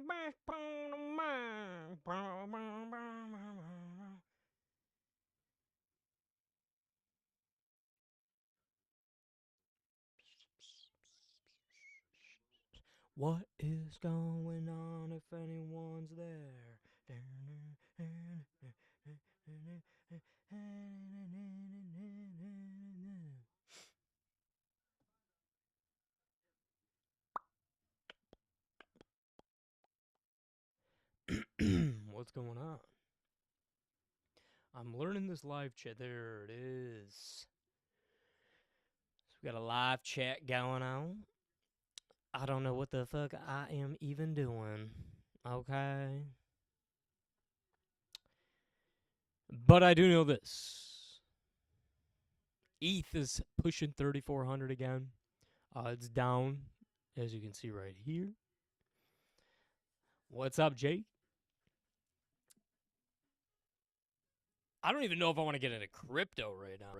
best part of mine. What is going on if anyone's there? What's going on? I'm learning this live chat. There it is. So we got a live chat going on. I don't know what the fuck I am even doing. Okay. But I do know this. ETH is pushing 3,400 again. It's down, as you can see right here. What's up, Jake? I don't even know if I want to get into crypto right now.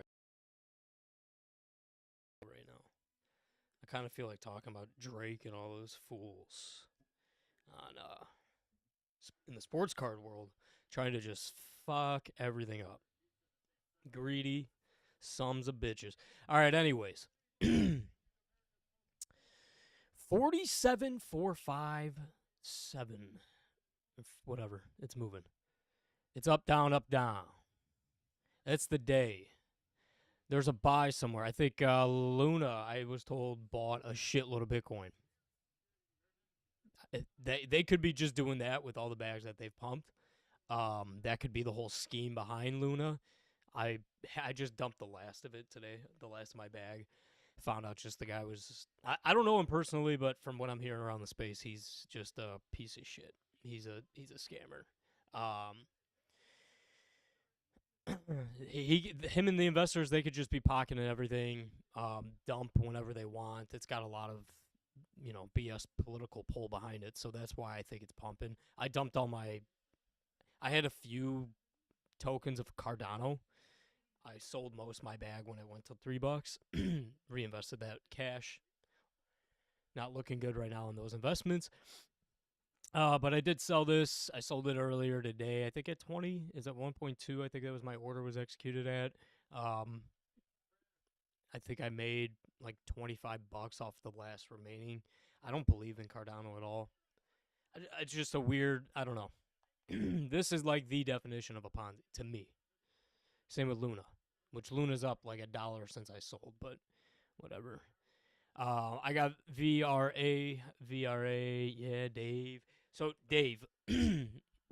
I kind of feel like talking about Drake and all those fools on in the sports card world, trying to just fuck everything up. Greedy sons of bitches. All right, anyways. 47,457. Whatever. It's moving. It's up, down, up, down. That's the day. There's a buy somewhere. I think Luna, I was told, bought a shitload of Bitcoin. They could be just doing that with all the bags that they've pumped. That could be the whole scheme behind Luna. I just dumped the last of it today, the last of my bag. Found out just the guy was I don't know him personally, but from what I'm hearing around the space, he's just a piece of shit. He's a scammer. Um, him and the investors, they could just be pocketing everything, dump whenever they want. It's got a lot of BS political pull behind it, so that's why I think it's pumping. I dumped all my. I had a few tokens of Cardano. I sold most of my bag when it went to $3. Reinvested that cash. Not looking good right now in those investments. But I did sell this. I sold it earlier today. I think at 20. Is at 1.2. I think that was my order was executed at. I think I made like $25 off the last remaining. I don't believe in Cardano at all. It's just a weird. I don't know. This is like the definition of a Ponzi to me. Same with Luna, which Luna's up like $1 since I sold, but whatever. I got VRA, yeah, Dave. So, Dave, let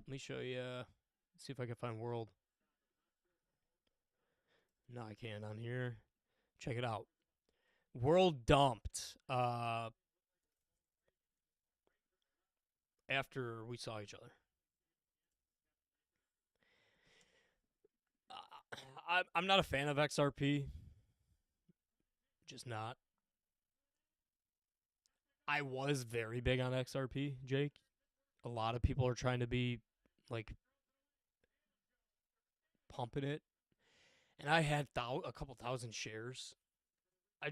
me show you. See if I can find World. No, I can't on here. Check it out. World dumped after we saw each other. I'm not a fan of XRP. Just not. I was very big on XRP, Jake. A lot of people are trying to be like pumping it, and I had a couple thousand shares. I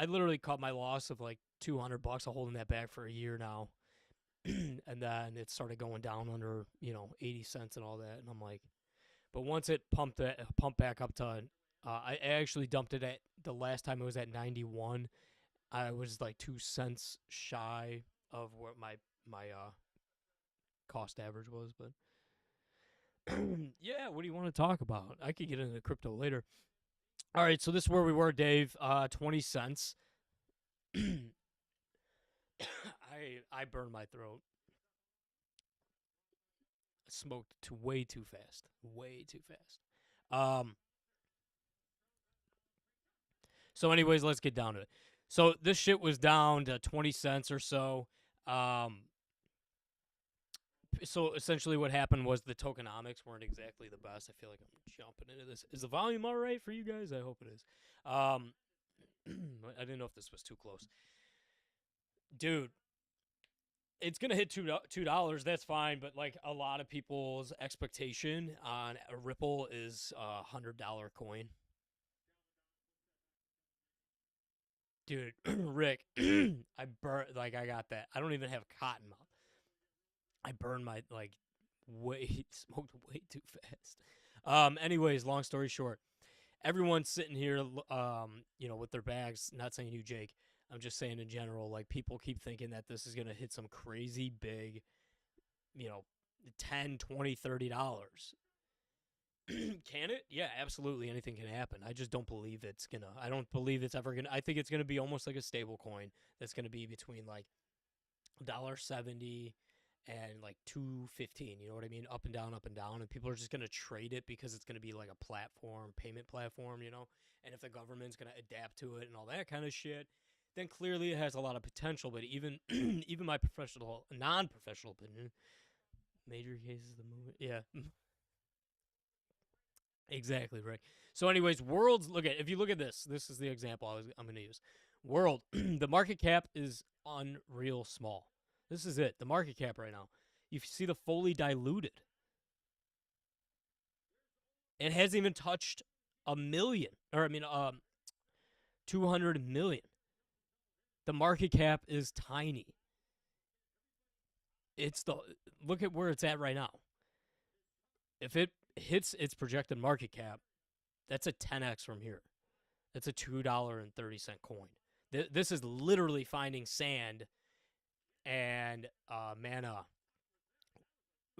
literally caught my loss of like $200 of holding that back for a year now, and then it started going down under 80 cents and all that, and I'm like, but once it pumped back up to, I actually dumped it at the last time it was at 91. I was like 2 cents shy of what my cost average was, but yeah, what do you want to talk about? I could get into crypto later. All right, so this is where we were, Dave. 20 cents. I burned my throat. Smoked way too fast. Way too fast. Um so anyways, let's get down to it. So this shit was down to 20 cents or so. So essentially what happened was the tokenomics weren't exactly the best. I feel like I'm jumping into this. Is the volume all right for you guys? I hope it is. I didn't know if this was too close. Dude, it's gonna hit $2. That's fine, but like a lot of people's expectation on a Ripple is $100 coin. Dude, Rick, I got that. I don't even have cotton mouth. I burned my way smoked way too fast. Anyways, long story short, everyone's sitting here, with their bags. Not saying you, Jake. I'm just saying in general, like people keep thinking that this is gonna hit some crazy big, you know, 10, 20, $30. Can it? Yeah, absolutely. Anything can happen. I just don't believe it's gonna. I don't believe it's ever gonna. I think it's gonna be almost like a stable coin that's gonna be between like $1.70 and like 2.15. You know what I mean? Up and down, and people are just gonna trade it because it's gonna be like a platform, payment platform. And if the government's gonna adapt to it and all that kind of shit, then clearly it has a lot of potential. But even even my non-professional opinion, major cases of the movement, yeah. Exactly right. So, anyways, worlds. If you look at this. This is the example I'm going to use. World. The market cap is unreal small. This is it. The market cap right now. You see the fully diluted. It hasn't even touched a million, 200 million. The market cap is tiny. Look at where it's at right now. If it hits its projected market cap, that's a 10x from here. That's a $2.30 coin. This is literally finding sand and mana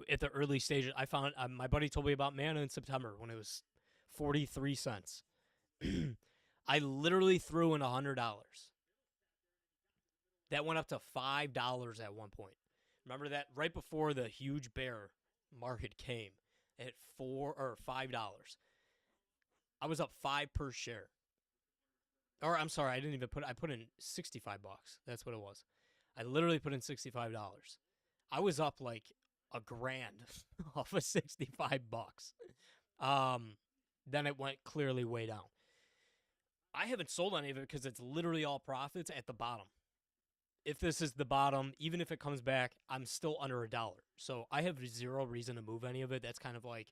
at the early stages. I found my buddy told me about mana in September when it was 43 cents. I literally threw in $100. That went up to $5 at one point. Remember that right before the huge bear market came at $4 or $5. I was up 5 per share. Or I'm sorry, I put in $65. That's what it was. I literally put in $65. I was up like a grand off of $65. Then it went clearly way down. I haven't sold any of it because it's literally all profits at the bottom. If this is the bottom, even if it comes back, I'm still under $1. So I have zero reason to move any of it. That's kind of like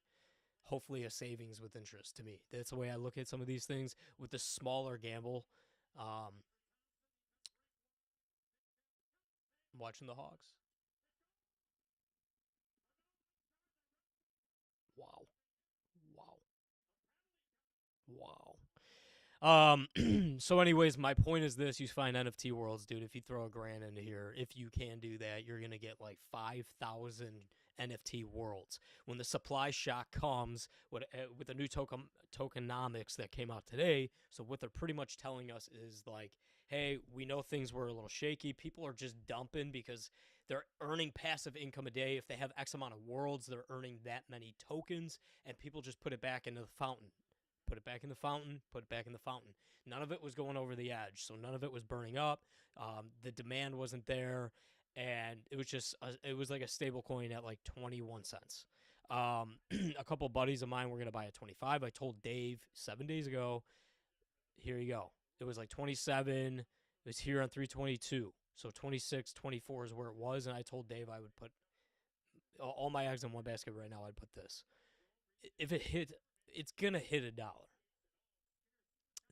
hopefully a savings with interest to me. That's the way I look at some of these things with the smaller gamble. I'm watching the Hawks. Wow. Wow. So anyways, my point is this: you find NFT worlds, dude. If you throw a grand into here, if you can do that, you're gonna get like 5,000 NFT worlds. When the supply shock comes with the new tokenomics that came out today, so what they're pretty much telling us is like, hey, we know things were a little shaky. People are just dumping because they're earning passive income a day. If they have X amount of worlds, they're earning that many tokens, and people just put it back into the fountain. Put it back in the fountain, put it back in the fountain. None of it was going over the edge, so none of it was burning up. The demand wasn't there, and it was just it was like a stable coin at like 21 cents. A couple buddies of mine were gonna buy at 25. I told Dave 7 days ago, here you go. It was like 27. It was here on 322. So 26, 24 is where it was, and I told Dave I would put all my eggs in one basket right now. I'd put this. If it hit, it's gonna hit $1.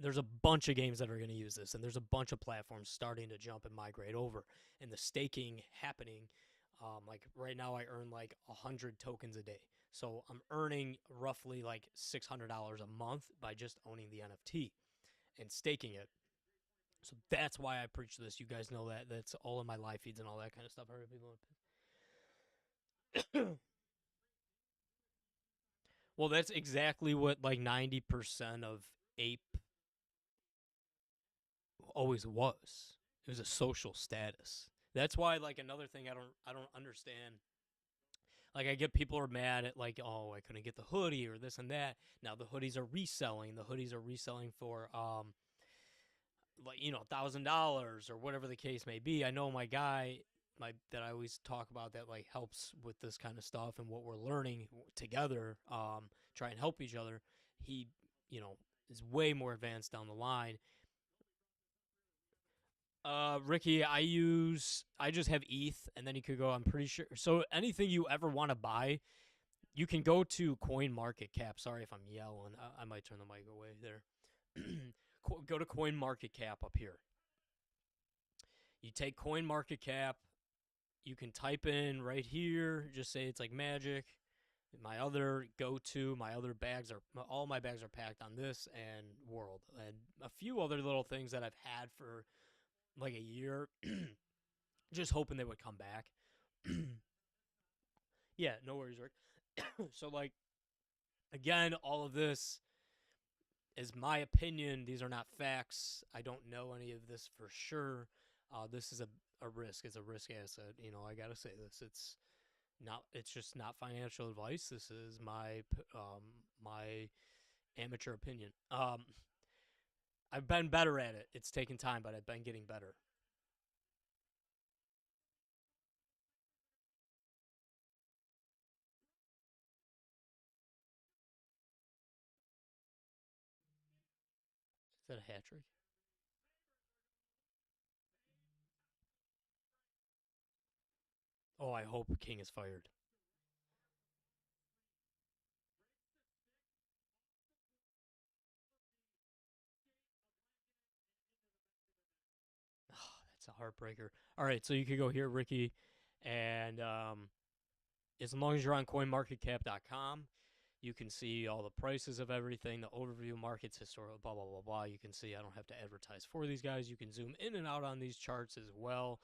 There's a bunch of games that are going to use this, and there's a bunch of platforms starting to jump and migrate over, and the staking happening. Like right now, I earn like 100 tokens a day, so I'm earning roughly like $600 a month by just owning the NFT and staking it. So that's why I preach this. You guys know that. That's all in my live feeds and all that kind of stuff. I heard people. Well, that's exactly what like 90% of ape always was. It was a social status. That's why like another thing I don't understand. Like I get people are mad at like, oh, I couldn't get the hoodie or this and that. Now the hoodies are reselling. The hoodies are reselling for like $1,000 or whatever the case may be. I know my guy that I always talk about that like helps with this kind of stuff and what we're learning together, try and help each other. He, is way more advanced down the line. Ricky, I just have ETH, and then you could go. I'm pretty sure. So anything you ever want to buy, you can go to Coin Market Cap. Sorry if I'm yelling. I might turn the mic away there. Go to Coin Market Cap up here. You take Coin Market Cap. you can type in right here, just say it's like Magic. My other go-to, my other bags are all my bags are packed on this and World, and a few other little things that I've had for like a year, just hoping they would come back. Yeah, no worries, Rick. So like again, all of this is my opinion. These are not facts. I don't know any of this for sure. This is a risk. It's a risk asset. You know, I gotta say this. It's not. It's just not financial advice. This is my amateur opinion. I've been better at it. It's taken time, but I've been getting better. Is that a hat trick? Oh, I hope King is fired. Oh, that's a heartbreaker. All right, so you could go here, Ricky, and as long as you're on CoinMarketCap.com, you can see all the prices of everything, the overview, markets, historical, blah, blah, blah, blah. You can see I don't have to advertise for these guys. You can zoom in and out on these charts as well.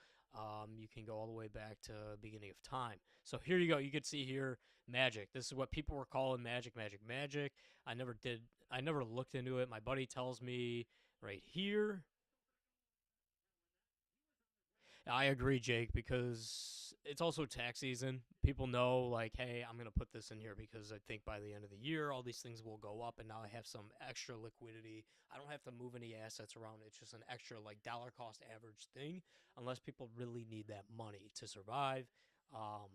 You can go all the way back to beginning of time. So here you go. You can see here Magic. This is what people were calling Magic, Magic, Magic. I never did. I never looked into it. My buddy tells me right here. I agree, Jake, because it's also tax season. People know, like, hey, I'm going to put this in here because I think by the end of the year, all these things will go up, and now I have some extra liquidity. I don't have to move any assets around. It's just an extra, like, dollar cost average thing, unless people really need that money to survive. Um,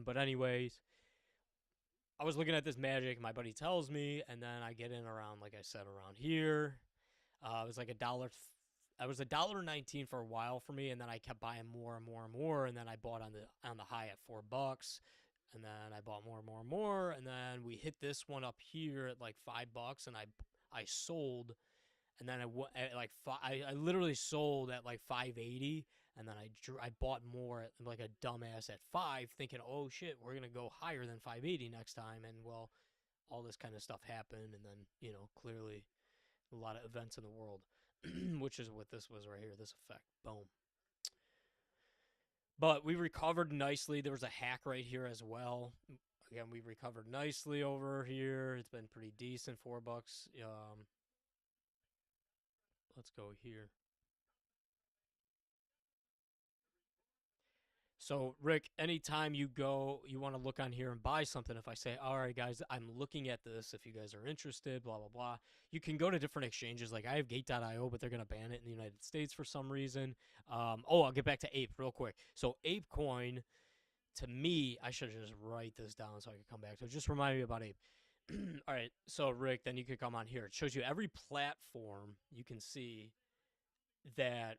but, anyways, I was looking at this Magic, my buddy tells me, and then I get in around, like I said, around here. It was like a dollar. I was $1.19 for a while for me, and then I kept buying more and more and more, and then I bought on the high at $4, and then I bought more and more and more, and then we hit this one up here at like $5, and I sold, and then at like I literally sold at like 580, and then I bought more at like a dumbass at 5, thinking, oh shit, we're gonna go higher than 580 next time, and well, all this kind of stuff happened, and then clearly a lot of events in the world, which is what this was right here, this effect. Boom. But we recovered nicely. There was a hack right here as well. Again, we recovered nicely over here. It's been pretty decent. $4. Let's go here. So, Rick, anytime you want to look on here and buy something, if I say, all right, guys, I'm looking at this, if you guys are interested, blah, blah, blah, you can go to different exchanges. Like, I have Gate.io, but they're going to ban it in the United States for some reason. I'll get back to Ape real quick. So, ApeCoin, to me, I should just write this down so I can come back to it. Just remind me about Ape. All right, so, Rick, then you could come on here. It shows you every platform you can see that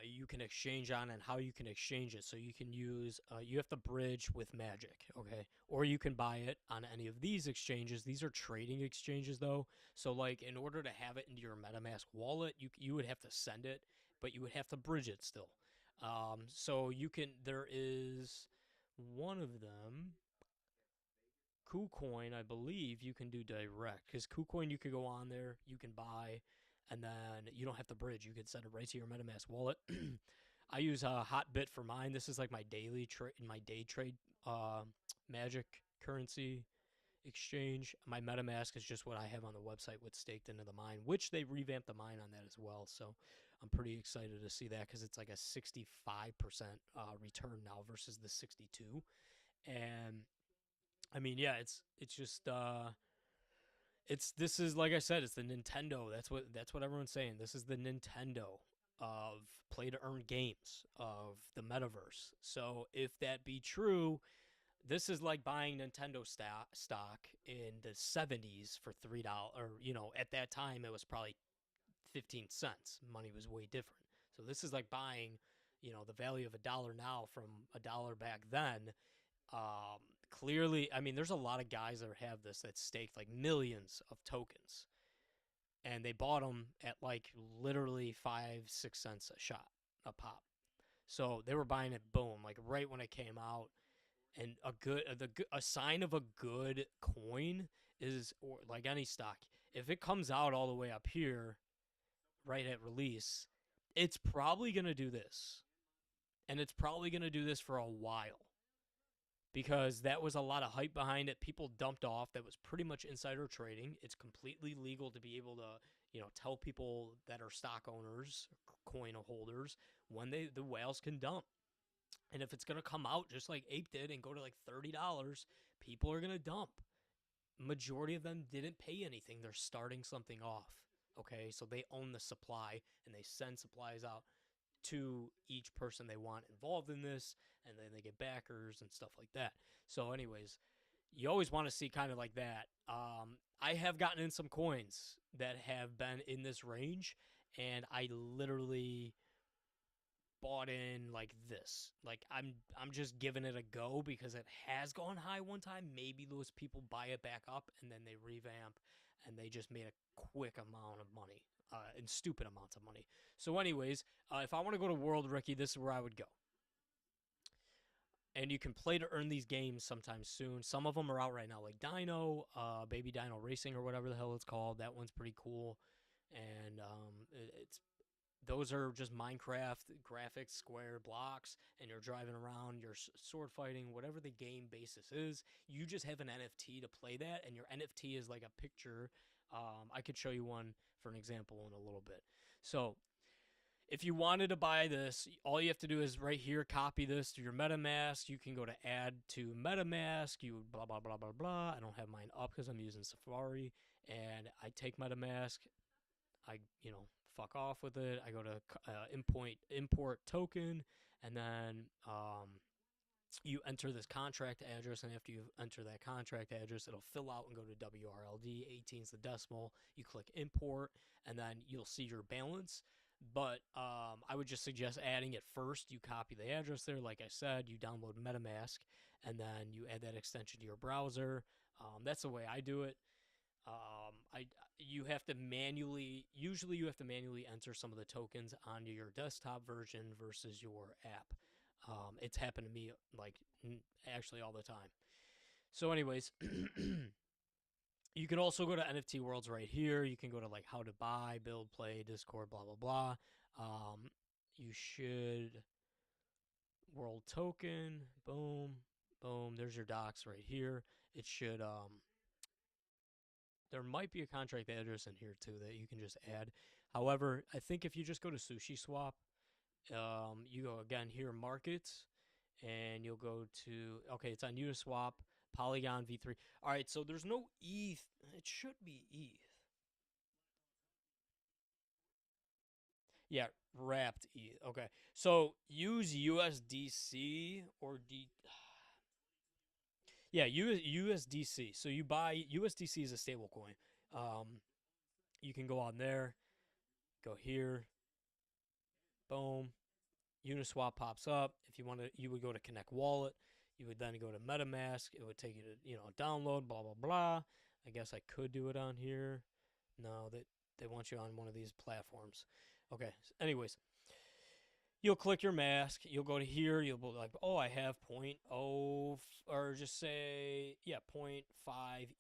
you can exchange on and how you can exchange it. So you can use, you have to bridge with Magic, okay? Or you can buy it on any of these exchanges. These are trading exchanges, though. So, like, in order to have it into your MetaMask wallet, you would have to send it, but you would have to bridge it still. So there is one of them, KuCoin, I believe you can do direct. Because KuCoin, you could go on there, you can buy, and then you don't have to bridge. You can send it right to your MetaMask wallet. I use Hotbit for mine. This is like my daily trade, my day trade Magic currency exchange. My MetaMask is just what I have on the website with staked into the mine, which they revamped the mine on that as well. So I'm pretty excited to see that because it's like a 65% return now versus the 62. And I mean, yeah, it's just this is like I said, it's the Nintendo. That's what everyone's saying. This is the Nintendo of play to earn games of the metaverse. So if that be true, this is like buying Nintendo stock in the 70s for $3, or at that time it was probably 15 cents. Money was way different. So this is like buying, the value of a dollar now from a dollar back then. Um, Clearly, I mean, there's a lot of guys that have this that staked like millions of tokens, and they bought them at like literally 5-6 cents a shot, a pop. So they were buying it, boom, like right when it came out. And a sign of a good coin is, or like any stock, if it comes out all the way up here right at release, it's probably gonna do this, and it's probably gonna do this for a while because that was a lot of hype behind it. People dumped off. That was pretty much insider trading. It's completely legal to be able to, tell people that are stock owners, coin holders, when the whales can dump. And if it's gonna come out just like Ape did and go to like $30, people are gonna dump. Majority of them didn't pay anything. They're starting something off. Okay, so they own the supply and they send supplies out to each person they want involved in this, and then they get backers and stuff like that. So, anyways, you always want to see kind of like that. I have gotten in some coins that have been in this range, and I literally bought in like this. Like I'm just giving it a go because it has gone high one time. Maybe those people buy it back up and then they revamp and they just made a quick amount of money, and stupid amounts of money. So, anyways, if I want to go to World Ricky, this is where I would go. And you can play to earn these games sometime soon. Some of them are out right now, like Dino, Baby Dino Racing, or whatever the hell it's called. That one's pretty cool, and it's those are just Minecraft graphics, square blocks, and you're driving around, you're sword fighting, whatever the game basis is. You just have an NFT to play that, and your NFT is like a picture. I could show you one for an example in a little bit. So, if you wanted to buy this, all you have to do is right here, copy this to your MetaMask. You can go to add to MetaMask. You blah, blah, blah, blah, blah. I don't have mine up because I'm using Safari. And I take MetaMask. I, fuck off with it. I go to import token, and then you enter this contract address, and after you enter that contract address, it'll fill out and go to WRLD. 18 is the decimal. You click import, and then you'll see your balance. But I would just suggest adding it first. You copy the address there, like I said. You download MetaMask, and then you add that extension to your browser. That's the way I do it. Usually you have to manually enter some of the tokens onto your desktop version versus your app. It's happened to me like actually all the time. So, anyways, you can also go to NFT Worlds right here. You can go to like how to buy, build, play, Discord, blah blah blah. You should world token, boom, boom. There's your docs right here. It should there might be a contract address in here too that you can just add. However, I think if you just go to SushiSwap, you go again here, markets, and you'll go to, okay, it's on Uniswap, Polygon V3. All right, so there's no ETH. It should be ETH. Yeah, wrapped ETH. Okay, so use USDC or D. Yeah, USDC. So you buy USDC is a stable coin. You can go on there, go here, boom. Uniswap pops up. If you want to, you would go to Connect Wallet. You would then go to MetaMask. It would take you to download. Blah blah blah. I guess I could do it on here. No, they want you on one of these platforms. Okay. Anyways, you'll click your mask. You'll go to here. You'll be like, oh, I have 0.0, or just say, yeah, 0.5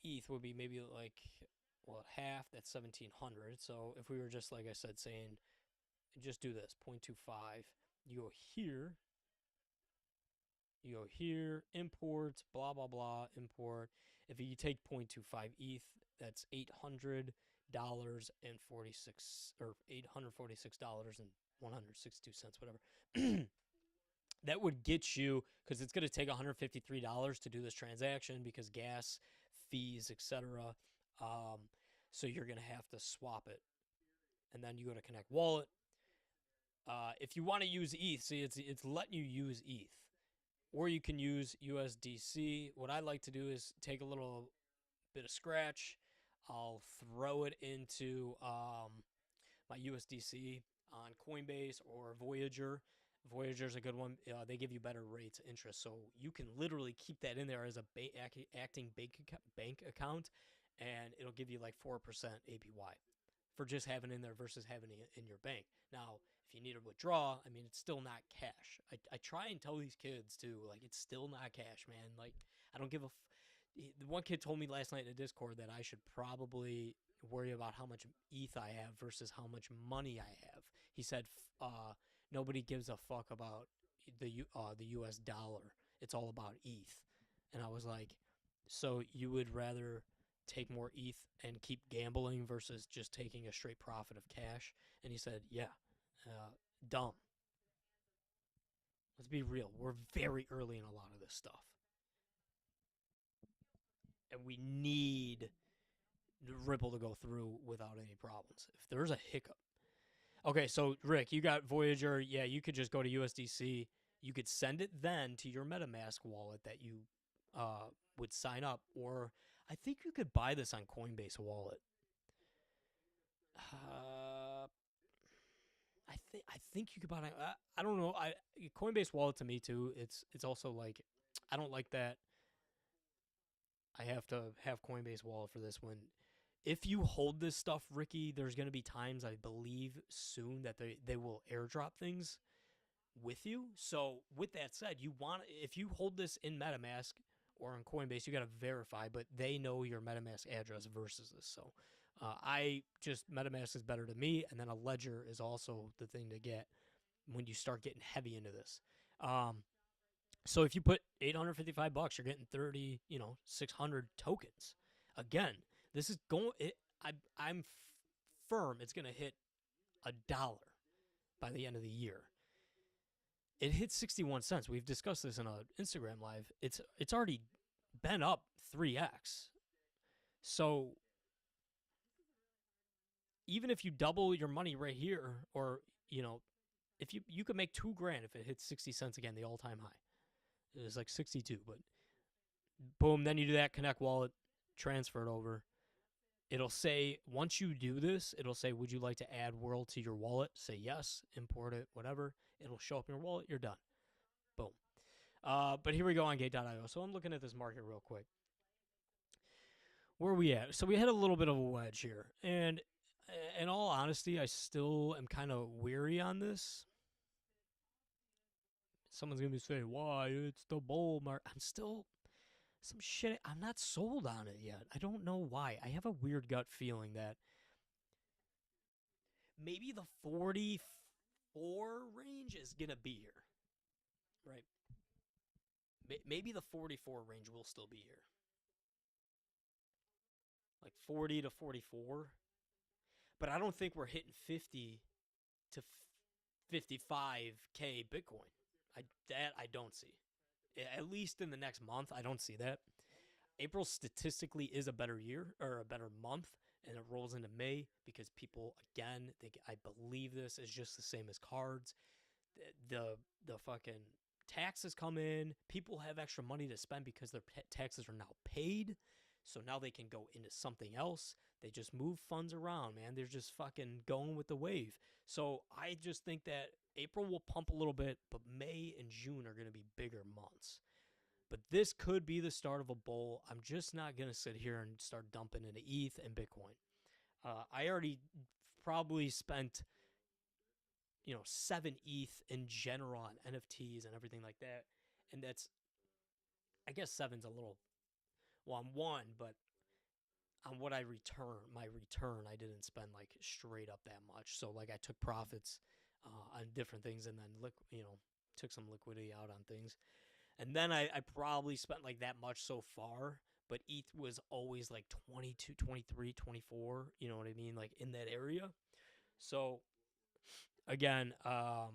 ETH would be maybe like, well, half. That's 1,700. So if we were just, like I said, saying, just do this, 0.25. You go here. You go here, import, blah, blah, blah, import. If you take 0.25 ETH, that's $800 and 46 or $846 and 162 cents, whatever. That would get you, because it's going to take $153 to do this transaction because gas, fees, etc. So you're going to have to swap it, and then you go to Connect Wallet. If you want to use ETH, see, it's letting you use ETH, or you can use USDC. What I like to do is take a little bit of scratch. I'll throw it into my USDC on Coinbase or Voyager. Voyager's a good one. They give you better rates of interest, so you can literally keep that in there as a acting bank account, and it'll give you like 4% APY for just having it in there versus having it in your bank. Now, If you need to withdraw, I mean, it's still not cash. I try and tell these kids too, like, it's still not cash, man. Like, I don't give a. The one kid told me last night in the Discord that I should probably worry about how much ETH I have versus how much money I have. He said, nobody gives a fuck about the U.S. dollar. It's all about ETH. And I was like, so you would rather take more ETH and keep gambling versus just taking a straight profit of cash? And he said, yeah, dumb. Let's be real. We're very early in a lot of this stuff. And we need Ripple to go through without any problems. If there's a hiccup. Okay, so Rick, you got Voyager. Yeah, you could just go to USDC. You could send it then to your MetaMask wallet that you would sign up, or I think you could buy this on Coinbase Wallet. I think you could buy it. I don't know. Coinbase Wallet to me too. It's also like, I don't like that. I have to have Coinbase Wallet for this one. If you hold this stuff, Ricky, there's going to be times, I believe, soon that they will airdrop things with you. So with that said, if you hold this in MetaMask or on Coinbase, you got to verify, but they know your MetaMask address versus this. So MetaMask is better to me, and then a ledger is also the thing to get when you start getting heavy into this. So if you put $855, you're getting 600 tokens. Again, this is going. I'm firm it's going to hit $1 by the end of the year. It hit 61 cents. We've discussed this in an Instagram live. It's already been up 3x. So even if you double your money right here, or if you could make $2,000 if it hits 60 cents again, the all-time high. It was like 62, but boom, then you do that, connect wallet, transfer it over. It'll say, once you do this, it'll say, would you like to add World to your wallet? Say yes, import it, whatever. It'll show up in your wallet, you're done. Boom. But here we go on Gate.io. So I'm looking at this market real quick. Where are we at? So we had a little bit of a wedge here. And in all honesty, I still am kind of weary on this. Someone's going to be saying, why? It's the bull market. I'm not sold on it yet. I don't know why. I have a weird gut feeling that maybe the 44 range is going to be here. Right? Maybe the 44 range will still be here. Like 40 to 44. But I don't think we're hitting 50 to 55K Bitcoin. I don't see. At least in the next month, I don't see that. April statistically is a better year, or a better month, and it rolls into May because people, again, I believe this is just the same as cards. The fucking taxes come in. People have extra money to spend because their taxes are now paid. So now they can go into something else. They just move funds around, man. They're just fucking going with the wave. So I just think that April will pump a little bit, but May and June are going to be bigger months. But this could be the start of a bull. I'm just not going to sit here and start dumping into ETH and Bitcoin. I already probably spent, 7 ETH in general on NFTs and everything like that. And that's, I guess 7's a little, well, I'm 1, but on what I return, I didn't spend like straight up that much. So like I took profits on different things, and then took some liquidity out on things. And then I probably spent like that much so far, but ETH was always like 22, 23, 24, you know what I mean? Like in that area. So again, I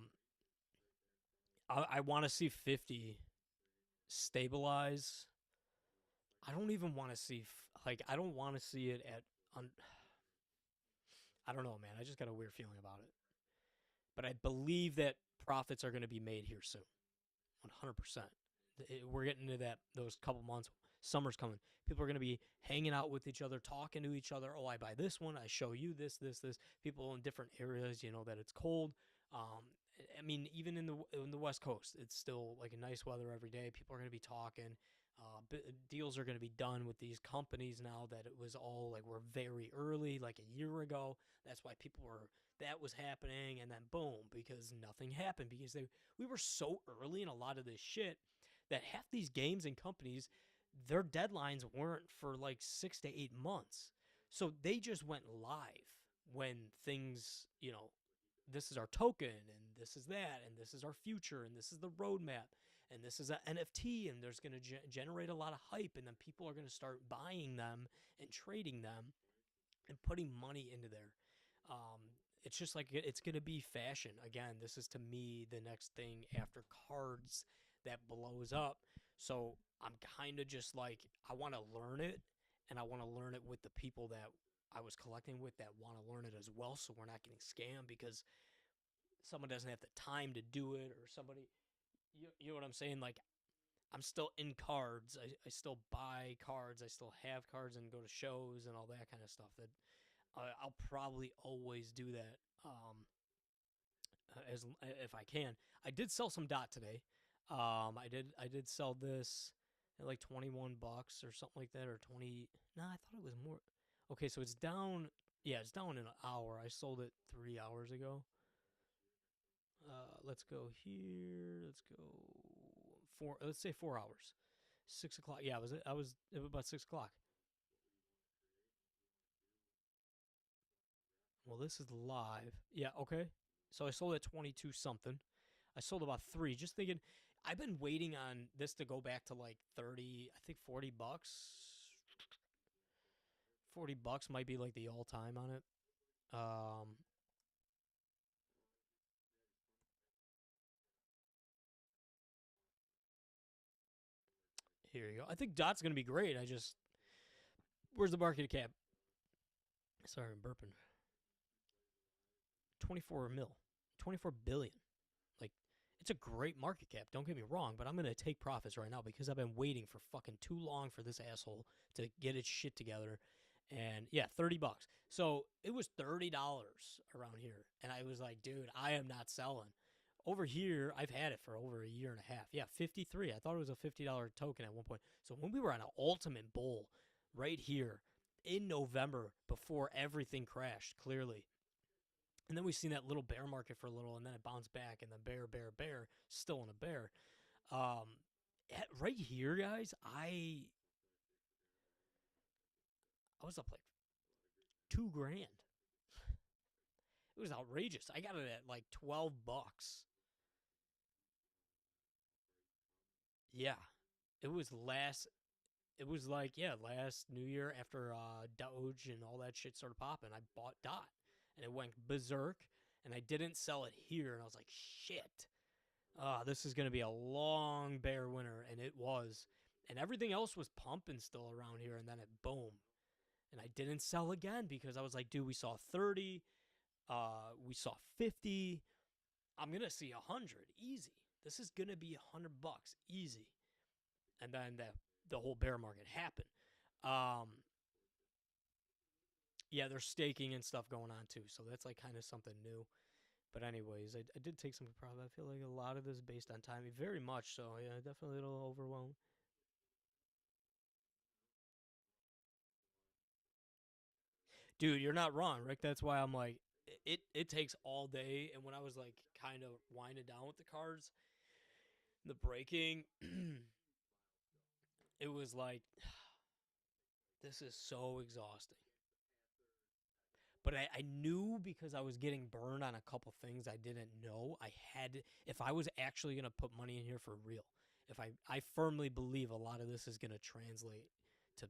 want to see 50 stabilize. I don't even want to see, I don't want to see it at, I don't know, man. I just got a weird feeling about it. But I believe that profits are going to be made here soon. 100%. We're getting into those couple months. Summer's coming. People are going to be hanging out with each other, talking to each other. Oh, I buy this one. I show you this. People in different areas, that it's cold. I mean, even in the West Coast, it's still like a nice weather every day. People are going to be talking. Deals are going to be done with these companies now that it was all like we're very early, like a year ago. That's why that was happening. And then boom, because nothing happened because we were so early in a lot of this shit that half these games and companies, their deadlines weren't for like 6 to 8 months. So they just went live when things, this is our token and this is that and this is our future and this is the roadmap and this is an NFT and there's going to generate a lot of hype and then people are going to start buying them and trading them and putting money into there. It's just like it's going to be fashion. Again, this is to me the next thing after cards that blows up. So I'm kind of just like, I want to learn it and I want to learn it with the people that I was collecting with that want to learn it as well. So we're not getting scammed because someone doesn't have the time to do it or somebody, you know what I'm saying? Like, I'm still in cards. I still buy cards. I still have cards and go to shows and all that kind of stuff. That I'll probably always do that as if I can. I did sell some dot today. I did sell this at like $21 or something like that, or 20. No, I thought it was more. Okay, so it's down. Yeah, it's down in an hour. I sold it 3 hours ago. Let's go here. Let's go four. Let's say 4 hours. 6 o'clock. Yeah, I was about 6 o'clock. Well, this is live. Yeah, okay. So I sold at 22 something. I sold about three. Just thinking, I've been waiting on this to go back to like 30. I think $40. $40 might be like the all time on it. Um, Here you go. I think Dot's gonna be great. Where's the market cap? Sorry, I'm burping. 24 mil, 24 billion. Like, it's a great market cap. Don't get me wrong, but I'm gonna take profits right now because I've been waiting for fucking too long for this asshole to get its shit together. And yeah, $30. So it was $30 around here, and I was like, dude, I am not selling. Over here, I've had it for over a year and a half. Yeah, 53. I thought it was a $50 token at one point. So when we were on an ultimate bull right here in November before everything crashed, clearly. And then we've seen that little bear market for a little, and then it bounced back, and then bear, still in a bear. Um, right here, guys, I was up like $2,000. It was outrageous. I got it at like $12. Yeah, it was last. It was like, yeah, last New Year after Doge and all that shit started popping. I bought Dot, and it went berserk. And I didn't sell it here, and I was like, shit. This is gonna be a long bear winter, and it was. And everything else was pumping still around here, and then it boom. And I didn't sell again because I was like, dude, we saw 30, we saw 50. I'm gonna see 100 easy. This is gonna be $100 easy. And then the whole bear market happened. Um, yeah, there's staking and stuff going on too, so that's like kind of something new. But anyways, I did take some profit. I feel like a lot of this is based on timing, very much so. Yeah, definitely a little overwhelmed. Dude, you're not wrong, Rick. That's why I'm like, it takes all day. And when I was like kind of winding down with the cards, the breaking, it was like, this is so exhausting. But I knew because I was getting burned on a couple things I didn't know. I had, if I was actually going to put money in here for real, if I firmly believe a lot of this is going to translate to,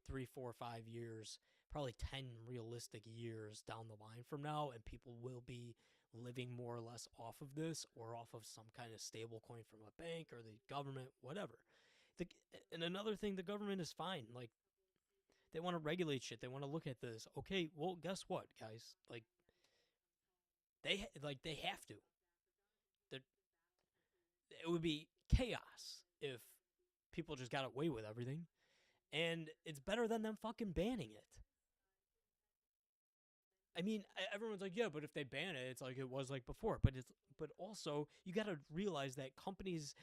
3, 4, 5 years, probably 10 realistic years down the line from now, and people will be living more or less off of this or off of some kind of stable coin from a bank or the government, whatever. The, and another thing, the government is fine. Like, they want to regulate shit. They want to look at this. Okay, well, guess what, guys? Like, they have to. They're, it would be chaos if people just got away with everything. And it's better than them fucking banning it. I mean, everyone's like, yeah, but if they ban it, it's like it was like before. But also you got to realize that companies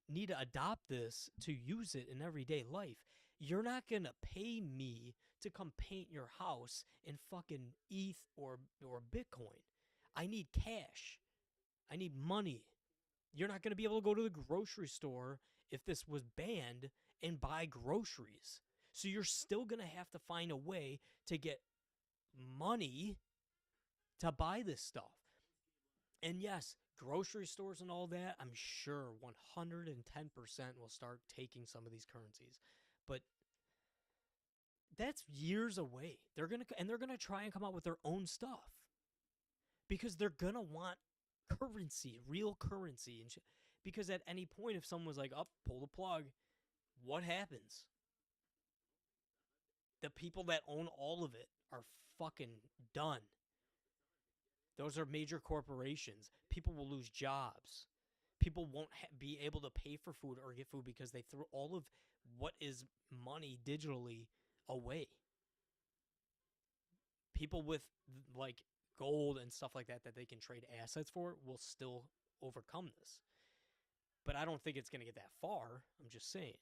need to adopt this to use it in everyday life. You're not gonna pay me to come paint your house in fucking ETH or Bitcoin. I need cash. I need money. You're not going to be able to go to the grocery store if this was banned and buy groceries. So you're still going to have to find a way to get money to buy this stuff. And yes, grocery stores and all that, I'm sure 110% will start taking some of these currencies. But that's years away. They're going to try and come out with their own stuff. Because they're going to want currency, real currency, and because at any point if someone was like, "Up, pull the plug," what happens? The people that own all of it are fucking done. Those are major corporations. People will lose jobs. People won't be able to pay for food or get food because they threw all of what is money digitally away. People with like gold and stuff like that they can trade assets for will still overcome this. But I don't think it's going to get that far. I'm just saying.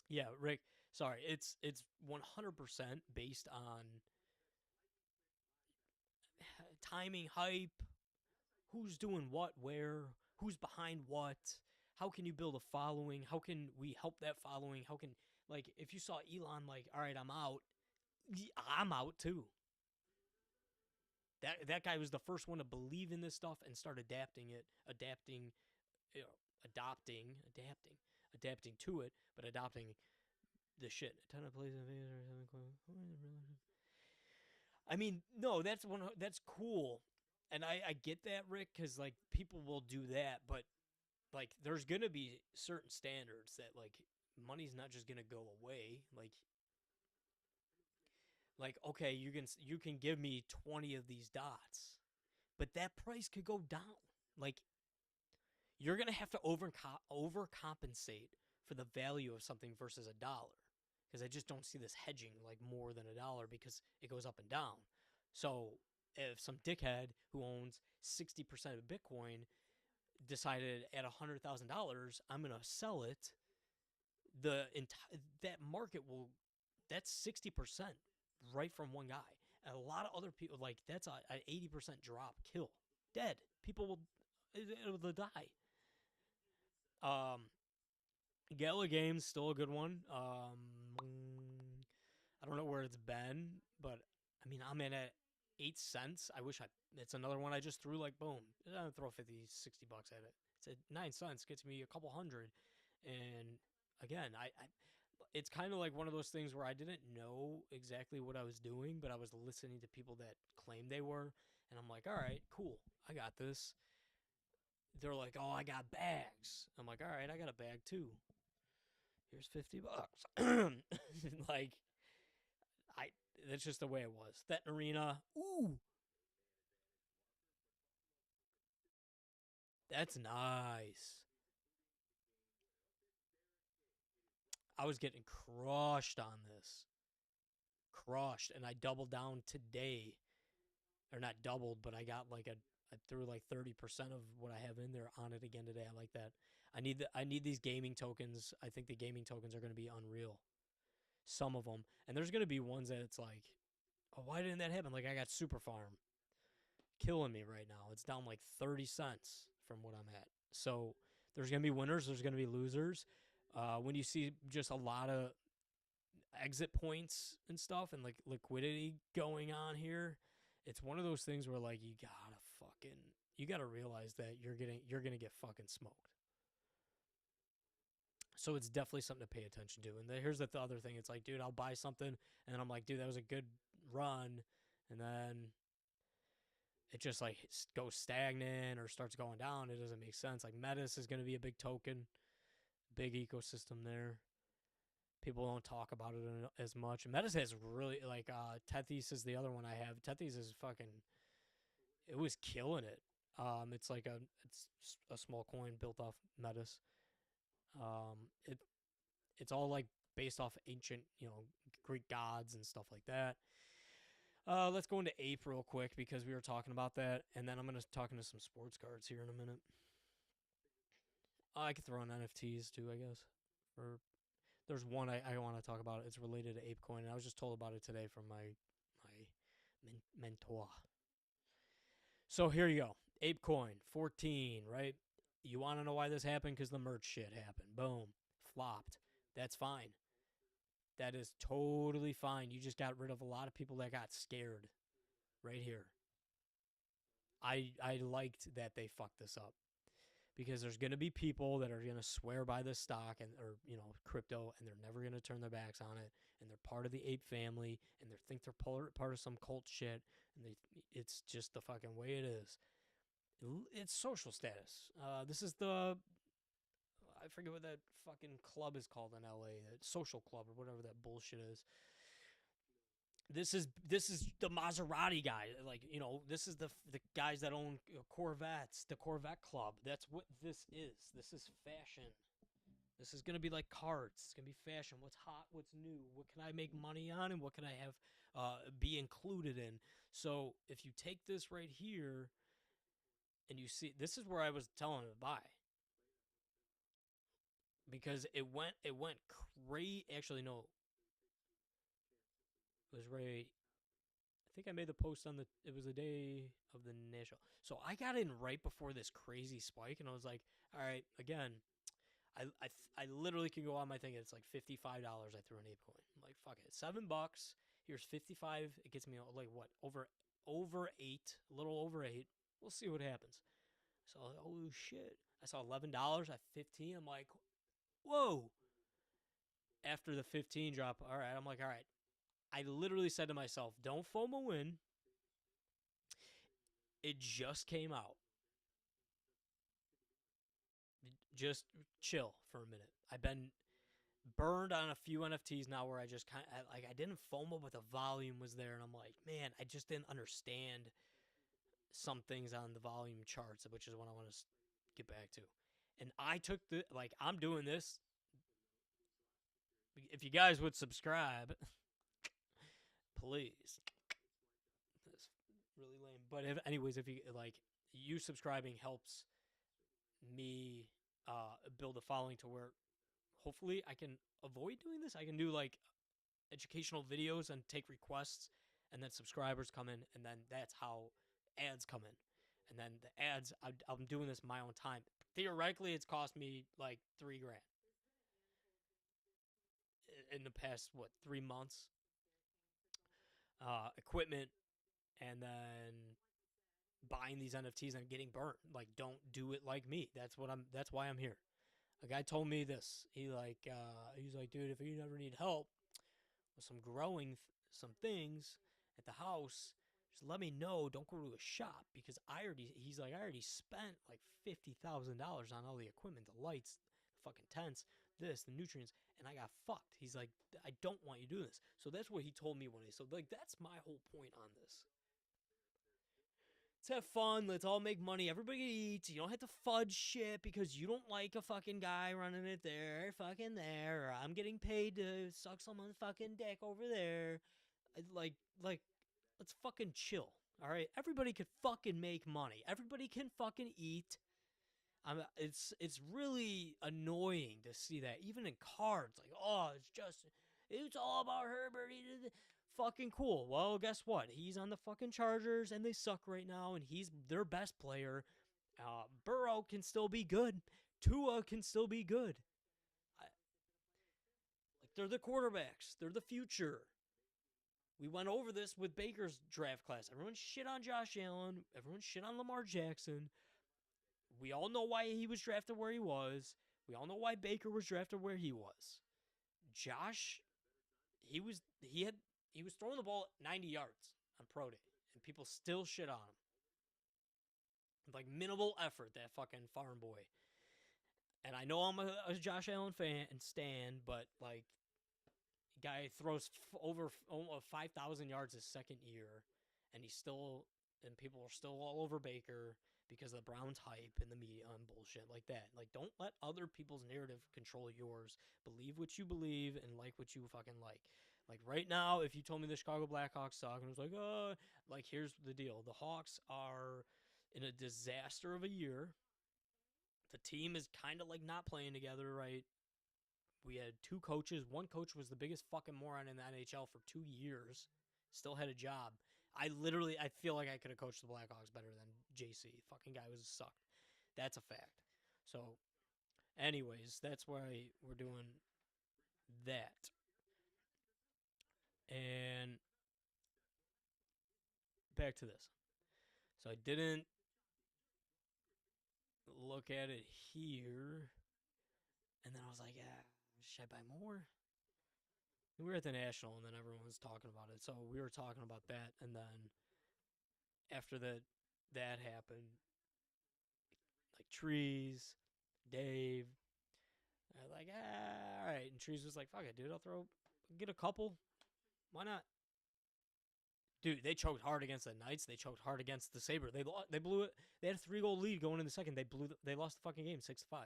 Yeah, Rick, sorry. It's 100% based on timing, hype, who's doing what, where, who's behind what, how can you build a following, how can we help that following, how can, like, if you saw Elon like, all right, I'm out too. That guy was the first one to believe in this stuff and start adapting to it, but adopting the shit. A ton of places. I mean, no, that's cool, and I get that, Rick, because like people will do that, but like there's gonna be certain standards that like money's not just gonna go away. Like okay, you can give me 20 of these dots, but that price could go down. Like you're gonna have to overcompensate for the value of something versus $1, because I just don't see this hedging like more than $1 because it goes up and down. So if some dickhead who owns 60% of Bitcoin decided at $100,000 I'm gonna sell it, that market will, that's 60% right from one guy. And a lot of other people, like that's an 80% drop, kill, dead. People will die. Gala Games still a good one. I don't know where it's been, but I mean I'm in at 8 cents. I wish it's another one I just threw like boom. I'll throw 50, 60 bucks at it. It's at 9 cents, gets me a couple hundred. And again, it's kind of like one of those things where I didn't know exactly what I was doing, but I was listening to people that claimed they were, and I'm like, all right, cool, I got this. They're like, oh, I got bags. I'm like, all right, I got a bag too. Here's 50 bucks. Like, that's just the way it was. That arena, ooh, that's nice. I was getting crushed on this. Crushed. And I doubled down today. Or not doubled, but I got like I threw like 30% of what I have in there on it again today. I like that. I need these gaming tokens. I think the gaming tokens are going to be unreal. Some of them. And there's going to be ones that it's like, oh, why didn't that happen? Like I got Super Farm killing me right now. It's down like 30 cents from what I'm at. So there's going to be winners. There's going to be losers. When you see just a lot of exit points and stuff and like liquidity going on here, it's one of those things where like you gotta realize that you're gonna get fucking smoked. So it's definitely something to pay attention to. And here's the other thing. It's like, dude, I'll buy something, and then I'm like, dude, that was a good run, and then it just like goes stagnant or starts going down. It doesn't make sense. Like Metis is going to be a big token, big ecosystem there. People don't talk about it as much. Metis has really like Tethys is the other one I have. Tethys is fucking. It was killing it. It's like it's a small coin built off Metis. It's all like based off ancient, Greek gods and stuff like that. Let's go into Ape real quick because we were talking about that, and then I'm gonna talk into some sports cards here in a minute. I could throw in NFTs too, I guess. There's one I want to talk about. It's related to ApeCoin, and I was just told about it today from my mentor. So here you go. ApeCoin 14, right? You want to know why this happened? Because the merch shit happened. Boom, flopped. That's fine. That is totally fine. You just got rid of a lot of people that got scared. Right here. I liked that they fucked this up. Because there's going to be people that are going to swear by this stock and or crypto, and they're never going to turn their backs on it, and they're part of the ape family, and they think they're part of some cult shit, and it's just the fucking way it is. It's social status. This is I forget what that fucking club is called in LA, that social club or whatever that bullshit is. This is the Maserati guy. Like, this is the guys that own Corvettes, the Corvette Club. That's what this is. This is fashion. This is going to be like cards. It's going to be fashion. What's hot, what's new, what can I make money on, and what can I have be included in. So if you take this right here and you see, this is where I was telling him to buy. Because it went crazy. Actually, no. It was right. I think I made the post on it was the day of the national. So I got in right before this crazy spike, and I was like, all right, again, I literally can go on my thing. It's like $55. I threw an ApeCoin. I'm like, fuck it, $7. Here's 55. It gets me like what over 8, a little over 8. We'll see what happens. So oh shit, I saw $11 at 15. I'm like, whoa. After the 15 drop, all right, I'm like, all right. I literally said to myself, don't FOMO in. It just came out. Just chill for a minute. I've been burned on a few NFTs now where I just kind of, like, I didn't FOMO, but the volume was there. And I'm like, man, I just didn't understand some things on the volume charts, which is what I want to get back to. And I took I'm doing this. If you guys would subscribe, please. That's really lame. But anyways, if you subscribing helps me build a following to where hopefully I can avoid doing this. I can do like educational videos and take requests, and then subscribers come in, and then that's how ads come in. And then the ads, I'm doing this my own time. Theoretically, it's cost me like $3,000 in the past 3 months. Equipment, and then buying these NFTs and getting burnt. Like, don't do it like me. That's why I'm here. A guy told me this. He's like, dude, if you ever need help with some growing some things at the house, just let me know. Don't go to a shop, because I already spent like $50,000 on all the equipment, the lights, the fucking tents, the nutrients, and I got fucked. He's like, I don't want you doing this. So that's what he told me so that's my whole point on this. Let's have fun. Let's all make money. Everybody eats. You don't have to fudge shit because you don't like a fucking guy running it there, fucking there, or I'm getting paid to suck someone's fucking dick over there. Like, let's fucking chill. All right, everybody can fucking make money. Everybody can fucking eat. It's really annoying to see that, even in cards. Like, oh, it's all about Herbert. Fucking cool. Well, guess what? He's on the fucking Chargers, and they suck right now, and he's their best player. Burrow can still be good. Tua can still be good. They're the quarterbacks. They're the future. We went over this with Baker's draft class. Everyone shit on Josh Allen. Everyone shit on Lamar Jackson. We all know why he was drafted where he was. We all know why Baker was drafted where he was. Josh, he was throwing the ball 90 yards on pro day, and people still shit on him. Like, minimal effort, that fucking farm boy. And I know I'm a Josh Allen fan and stan, but like, guy throws over 5,000 yards his second year, and people are still all over Baker because of the Browns hype and the media and bullshit like that. Like, don't let other people's narrative control yours. Believe what you believe and like what you fucking like. Like, right now, if you told me the Chicago Blackhawks suck, and it was like, oh, like, here's the deal. The Hawks are in a disaster of a year. The team is kind of like not playing together, right? We had 2 coaches. One coach was the biggest fucking moron in the NHL for 2 years. Still had a job. I feel like I could have coached the Blackhawks better than JC. Fucking guy was sucked. That's a fact. So, anyways, that's why we're doing that. And back to this. So I didn't look at it here. And then I was like, should I buy more? And we were at the National, and then everyone was talking about it. So we were talking about that. And then after that happened, like Trees, Dave, they're like, all right. And Trees was like, fuck it, dude. Get a couple. Why not? Dude, they choked hard against the Knights. They choked hard against the Sabres. They blew it. They had a 3-goal lead going in the second. They lost the fucking game 6-5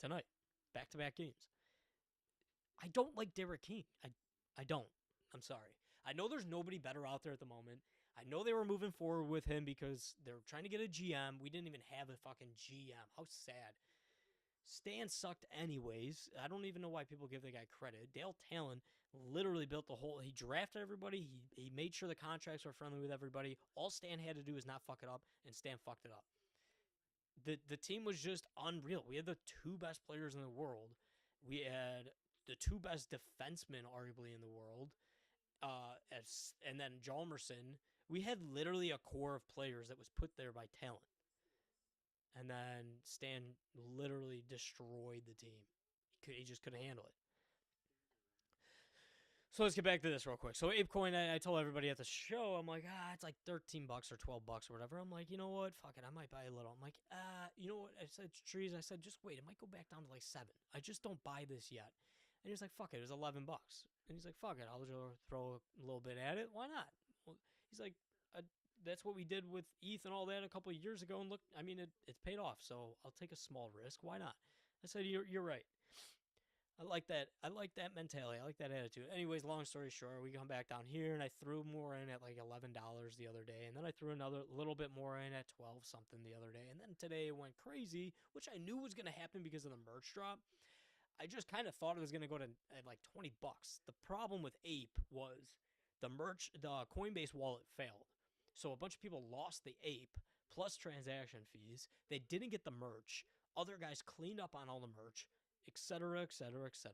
tonight. Back-to-back games. I don't like Derek King. I don't. I'm sorry. I know there's nobody better out there at the moment. I know they were moving forward with him because they're trying to get a GM. We didn't even have a fucking GM. How sad. Stan sucked anyways. I don't even know why people give the guy credit. Dale Talon literally built the whole... He drafted everybody. He made sure the contracts were friendly with everybody. All Stan had to do was not fuck it up, and Stan fucked it up. The team was just unreal. We had the two best players in the world. We had the two best defensemen, arguably, in the world. And then Hjalmarsson. We had literally a core of players that was put there by talent. And then Stan literally destroyed the team. He just couldn't handle it. So let's get back to this real quick. So ApeCoin, I told everybody at the show, I'm like, it's like $13 or $12 or whatever. I'm like, you know what? Fuck it. I might buy a little. I'm like, you know what? I said, Trees, I said, just wait. It might go back down to like 7. I just don't buy this yet. And he's like, fuck it. It was $11. And he's like, fuck it. I'll just throw a little bit at it. Why not? Well, he's like, that's what we did with ETH and all that a couple of years ago. And look, I mean, it's paid off. So I'll take a small risk. Why not? I said, you're right. I like that. I like that mentality. I like that attitude. Anyways, long story short, we come back down here, and I threw more in at like $11 the other day, and then I threw another little bit more in at 12 something the other day, and then today it went crazy, which I knew was going to happen because of the merch drop. I just kind of thought it was going to go to at like $20. The problem with Ape was the Coinbase wallet failed, so a bunch of people lost the Ape plus transaction fees. They didn't get the merch. Other guys cleaned up on all the merch, etc., etc., etc.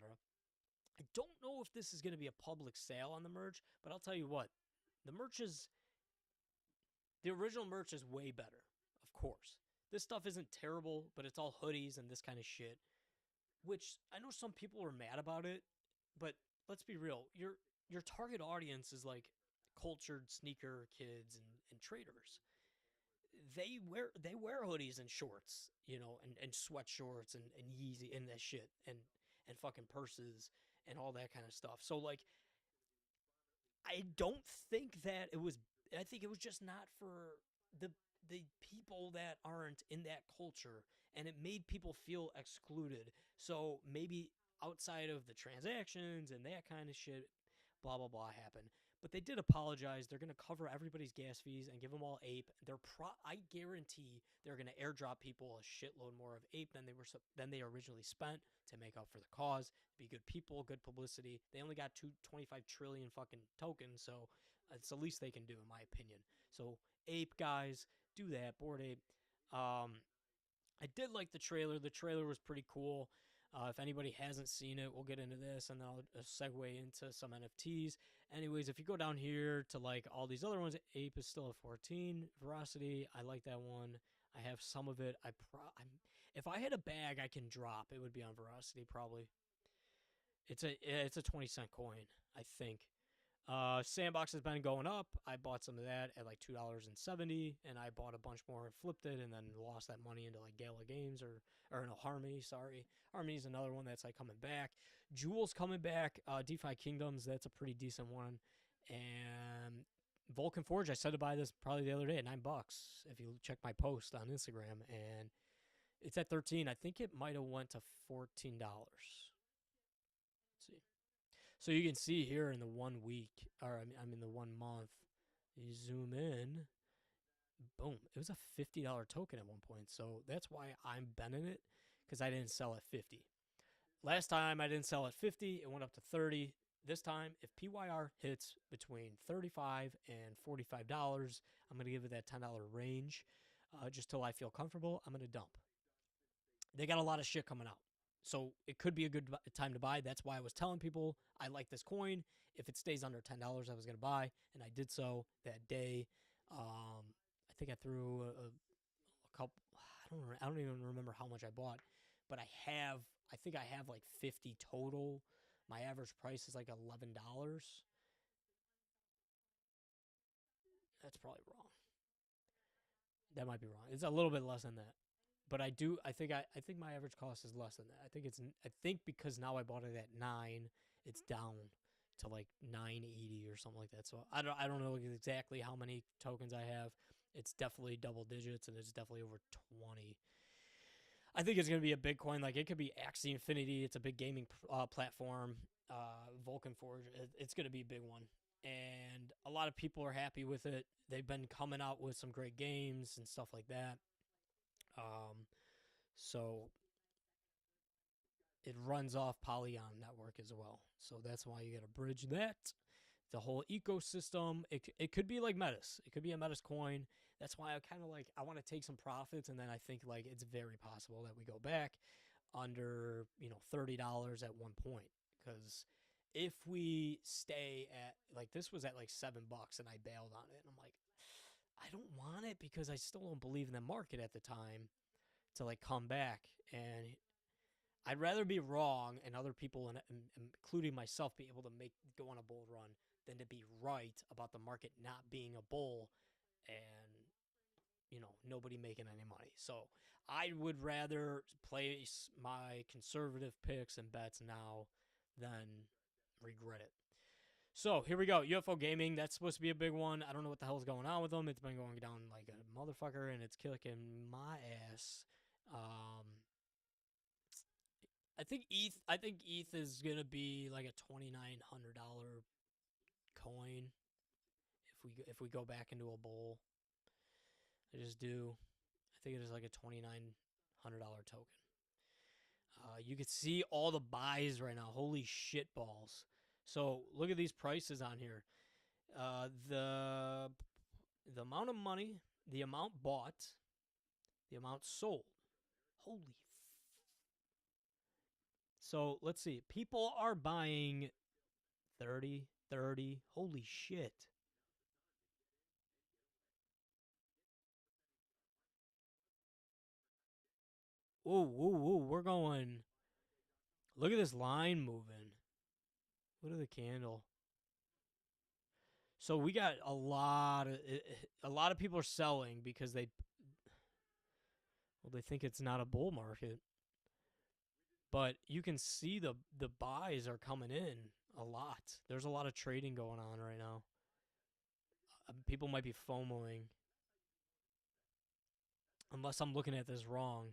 I don't know if this is going to be a public sale on the merch, but I'll tell you what, the original merch is way better, of course. This stuff isn't terrible, but it's all hoodies and this kind of shit, which I know some people are mad about it, but let's be real, your target audience is like cultured sneaker kids and traders. They wear hoodies and shorts, and sweatshorts and Yeezy and that shit and fucking purses and all that kind of stuff. So like, I don't think that it was. I think it was just not for the people that aren't in that culture, and it made people feel excluded. So maybe outside of the transactions and that kind of shit, blah blah blah happened. But they did apologize. They're going to cover everybody's gas fees and give them all Ape. I guarantee they're going to airdrop people a shitload more of Ape than they originally spent to make up for the cause. Be good people, good publicity. They only got 25 trillion fucking tokens, so it's the least they can do, in my opinion. So Ape guys, do that. Bored Ape. I did like the trailer. The trailer was pretty cool. If anybody hasn't seen it, we'll get into this, and then I'll segue into some NFTs. Anyways, if you go down here to like all these other ones, Ape is still at 14. Veracity, I like that one. I have some of it. If I had a bag I can drop, it would be on Veracity probably. It's a 20-cent coin, I think. Sandbox has been going up. I bought some of that at like $2.70, and I bought a bunch more and flipped it, and then lost that money into like Gala Games or no, Harmony. Sorry, Harmony's another one that's like coming back. Jewel's coming back. DeFi Kingdoms, that's a pretty decent one, and Vulcan Forge. I said to buy this probably the other day at $9. If you check my post on Instagram, and it's at 13. I think it might have went to $14. Let's see. So you can see here in the 1 week, or I mean the 1 month, you zoom in, boom, it was a $50 token at one point. So that's why I'm betting it, because I didn't sell at 50. Last time I didn't sell at 50, it went up to 30. this time, if PYR hits between $35 and $45, I'm going to give it that $10 range just till I feel comfortable. I'm going to dump. They got a lot of shit coming out. So it could be a good time to buy. That's why I was telling people I like this coin. If it stays under $10, I was going to buy, and I did so that day. I think I threw a couple. I don't even remember how much I bought, but I think I have like 50 total. My average price is like $11. That's probably wrong. That might be wrong. It's a little bit less than that. But I think my average cost is less than that. I think because now I bought it at 9, it's down to like 980 or something like that. So I don't know exactly how many tokens I have. It's definitely double digits, and it's definitely over 20. I think it's going to be a big coin. Like, it could be Axie Infinity. It's a big gaming platform. Vulcan Forge. It's going to be a big one. And a lot of people are happy with it. They've been coming out with some great games and stuff like that. So it runs off Polygon network as well. So that's why you got to bridge that. The whole ecosystem. It could be like Metis. It could be a Metis coin. That's why I kind of like, I want to take some profits, and then I think like it's very possible that we go back under, $30 at one point. Because if we stay at, like, this was at like $7 and I bailed on it, and I'm like, I don't want it because I still don't believe in the market at the time to like come back. And I'd rather be wrong and other people, and including myself, be able to go on a bull run than to be right about the market not being a bull and nobody making any money. So I would rather place my conservative picks and bets now than regret it. So here we go. UFO Gaming, that's supposed to be a big one. I don't know what the hell's going on with them. It's been going down like a motherfucker, and it's kicking my ass. I think ETH is gonna be like a $2,900 coin if we go back into a bull. I just do. I think it is like a $2,900 token. You can see all the buys right now. Holy shit balls! So look at these prices on here. The amount of money, the amount bought, the amount sold. Holy. So let's see. People are buying 30, 30. Holy shit. Whoa, whoa, whoa. We're going. Look at this line moving. Look at the candle. So we got a lot of people are selling because they think it's not a bull market. But you can see the buys are coming in a lot. There's a lot of trading going on right now. People might be FOMOing. Unless I'm looking at this wrong.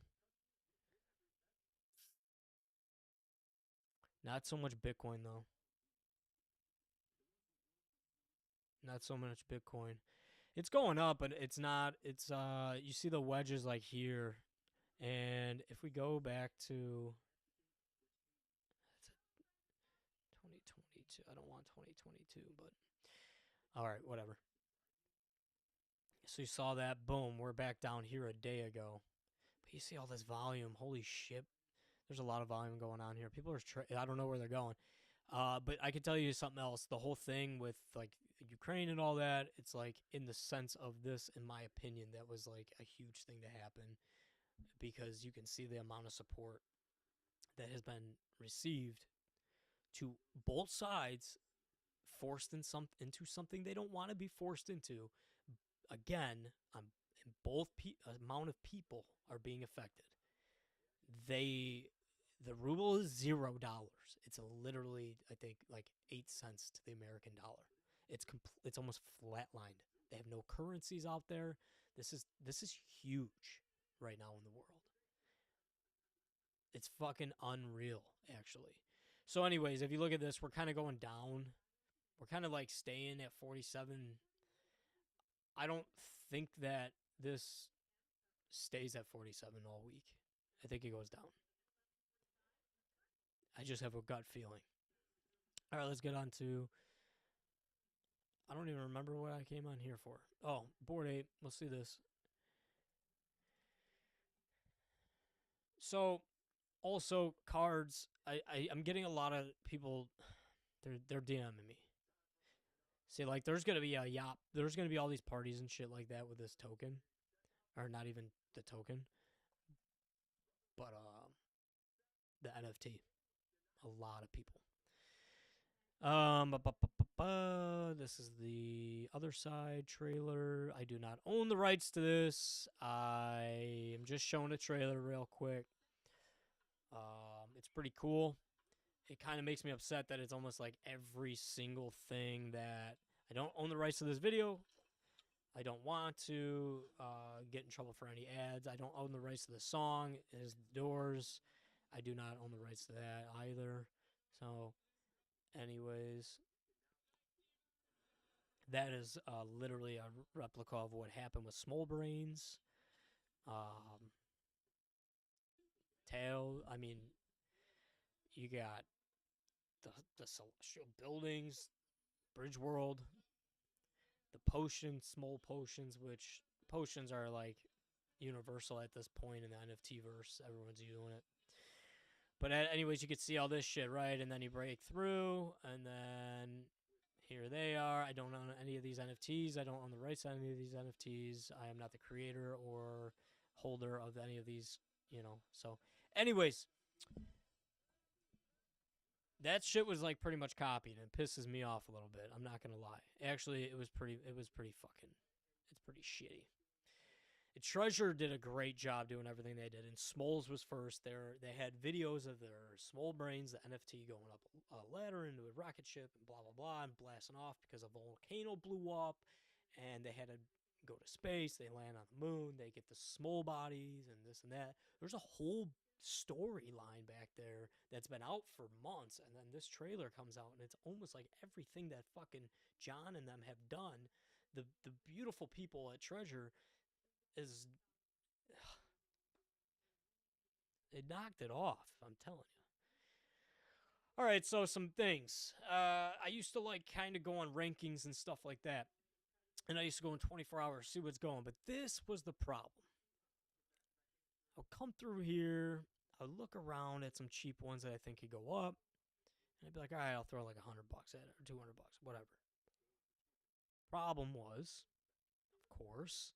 Not so much Bitcoin, though. Not so much Bitcoin. It's going up, but it's not. It's you see the wedges like here, and if we go back to 2022, I don't want 2022, but all right, whatever. So you saw that, boom, we're back down here a day ago. But you see all this volume. Holy shit. There's a lot of volume going on here. People are I don't know where they're going. But I can tell you something else. The whole thing with like Ukraine and all that, it's like in the sense of this, in my opinion, that was like a huge thing to happen because you can see the amount of support that has been received to both sides, forced into something they don't want to be forced into. Again, both amount of people are being affected. The ruble is $0. It's literally, I think, like 8 cents to the American dollar. It's almost flatlined. They have no currencies out there. This is huge right now in the world. It's fucking unreal, actually. So, anyways, if you look at this, we're kind of going down. We're kind of like staying at 47. I don't think that this stays at 47 all week. I think it goes down. I just have a gut feeling. All right, let's get on to. I don't even remember what I came on here for. Oh, Bored Ape. Let's see this. So, also cards. I'm getting a lot of people. They're DMing me. See, like, there's gonna be a yop. There's gonna be all these parties and shit like that with this token, or not even the token, but the NFT. A lot of people. This is the other side trailer. I do not own the rights to this. I am just showing a trailer real quick. It's pretty cool. It kind of makes me upset that it's almost like every single thing that I don't own the rights to this video. I don't want to get in trouble for any ads. I don't own the rights to the song. It is The Doors. I do not own the rights to that either. So, anyways, that is literally a replica of what happened with Small Brains. Um, Tail. I mean, you got the Celestial Buildings, Bridge World, the potions, small potions, which potions are like universal at this point in the NFT verse. Everyone's using it. But anyways, you can see all this shit, right? And then you break through, and then here they are. I don't own any of these NFTs. I don't own the rights to any of these NFTs. I am not the creator or holder of any of these, So, anyways, that shit was like pretty much copied, and it pisses me off a little bit. I'm not gonna lie. Actually, it was pretty fucking. It's pretty shitty. Treasure did a great job doing everything they did, and Smoles was first. They had videos of their Small Brains, the NFT, going up a ladder into a rocket ship and blah blah blah, and blasting off because a volcano blew up, and they had to go to space. They land on the moon. They get the small bodies and this and that. There's a whole storyline back there that's been out for months, and then this trailer comes out, and it's almost like everything that fucking John and them have done. The beautiful people at Treasure is it knocked it off. I'm telling you. All right, so some things. I used to like kind of go on rankings and stuff like that, and I used to go in 24 hours see what's going. But this was the problem. I'll come through here. I'll look around at some cheap ones that I think could go up, and I'd be like, all right, I'll throw like $100 at it or $200, whatever. Problem was, of course,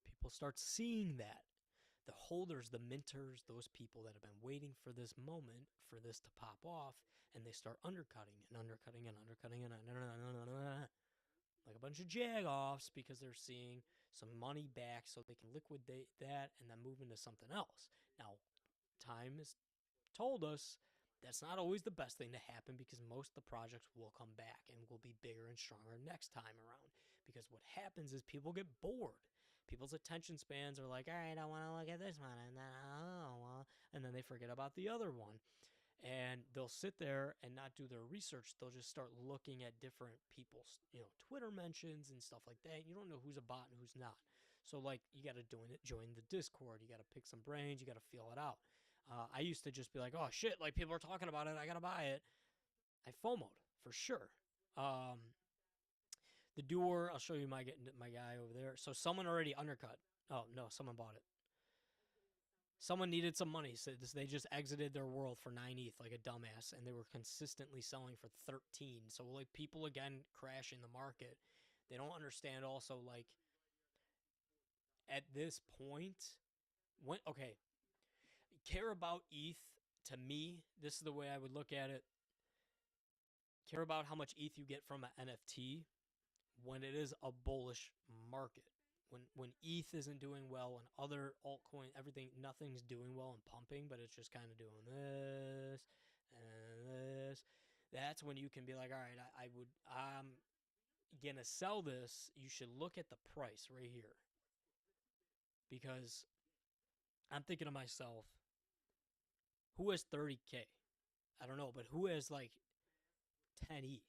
people start seeing that. The holders, the minters, those people that have been waiting for this moment for this to pop off, and they start undercutting and undercutting and undercutting and like a bunch of jagoffs because they're seeing some money back so they can liquidate that and then move into something else. Now, time has told us that's not always the best thing to happen because most of the projects will come back and will be bigger and stronger next time around. Because what happens is people get bored. People's attention spans are like, all right, I want to look at this one, and then they forget about the other one. And they'll sit there and not do their research. They'll just start looking at different people's, Twitter mentions and stuff like that. You don't know who's a bot and who's not. So, like, you got to join the Discord. You got to pick some brains. You got to feel it out. I used to just be like, oh, shit, like, people are talking about it. I got to buy it. I FOMO'd, for sure. The Doer, I'll show you my guy over there. So someone already undercut. Oh, no, someone bought it. Someone needed some money, so they just exited their world for 9 ETH like a dumbass, and they were consistently selling for 13. So, like, people, again, crash in the market. They don't understand also, like, at this point, care about ETH, to me, this is the way I would look at it. Care about how much ETH you get from an NFT when it is a bullish market. When ETH isn't doing well and other altcoin, nothing's doing well and pumping, but it's just kind of doing this and this. That's when you can be like, all right, I'm gonna sell this. You should look at the price right here, because I'm thinking to myself, who has 30K? I don't know, but who has like 10 ETH?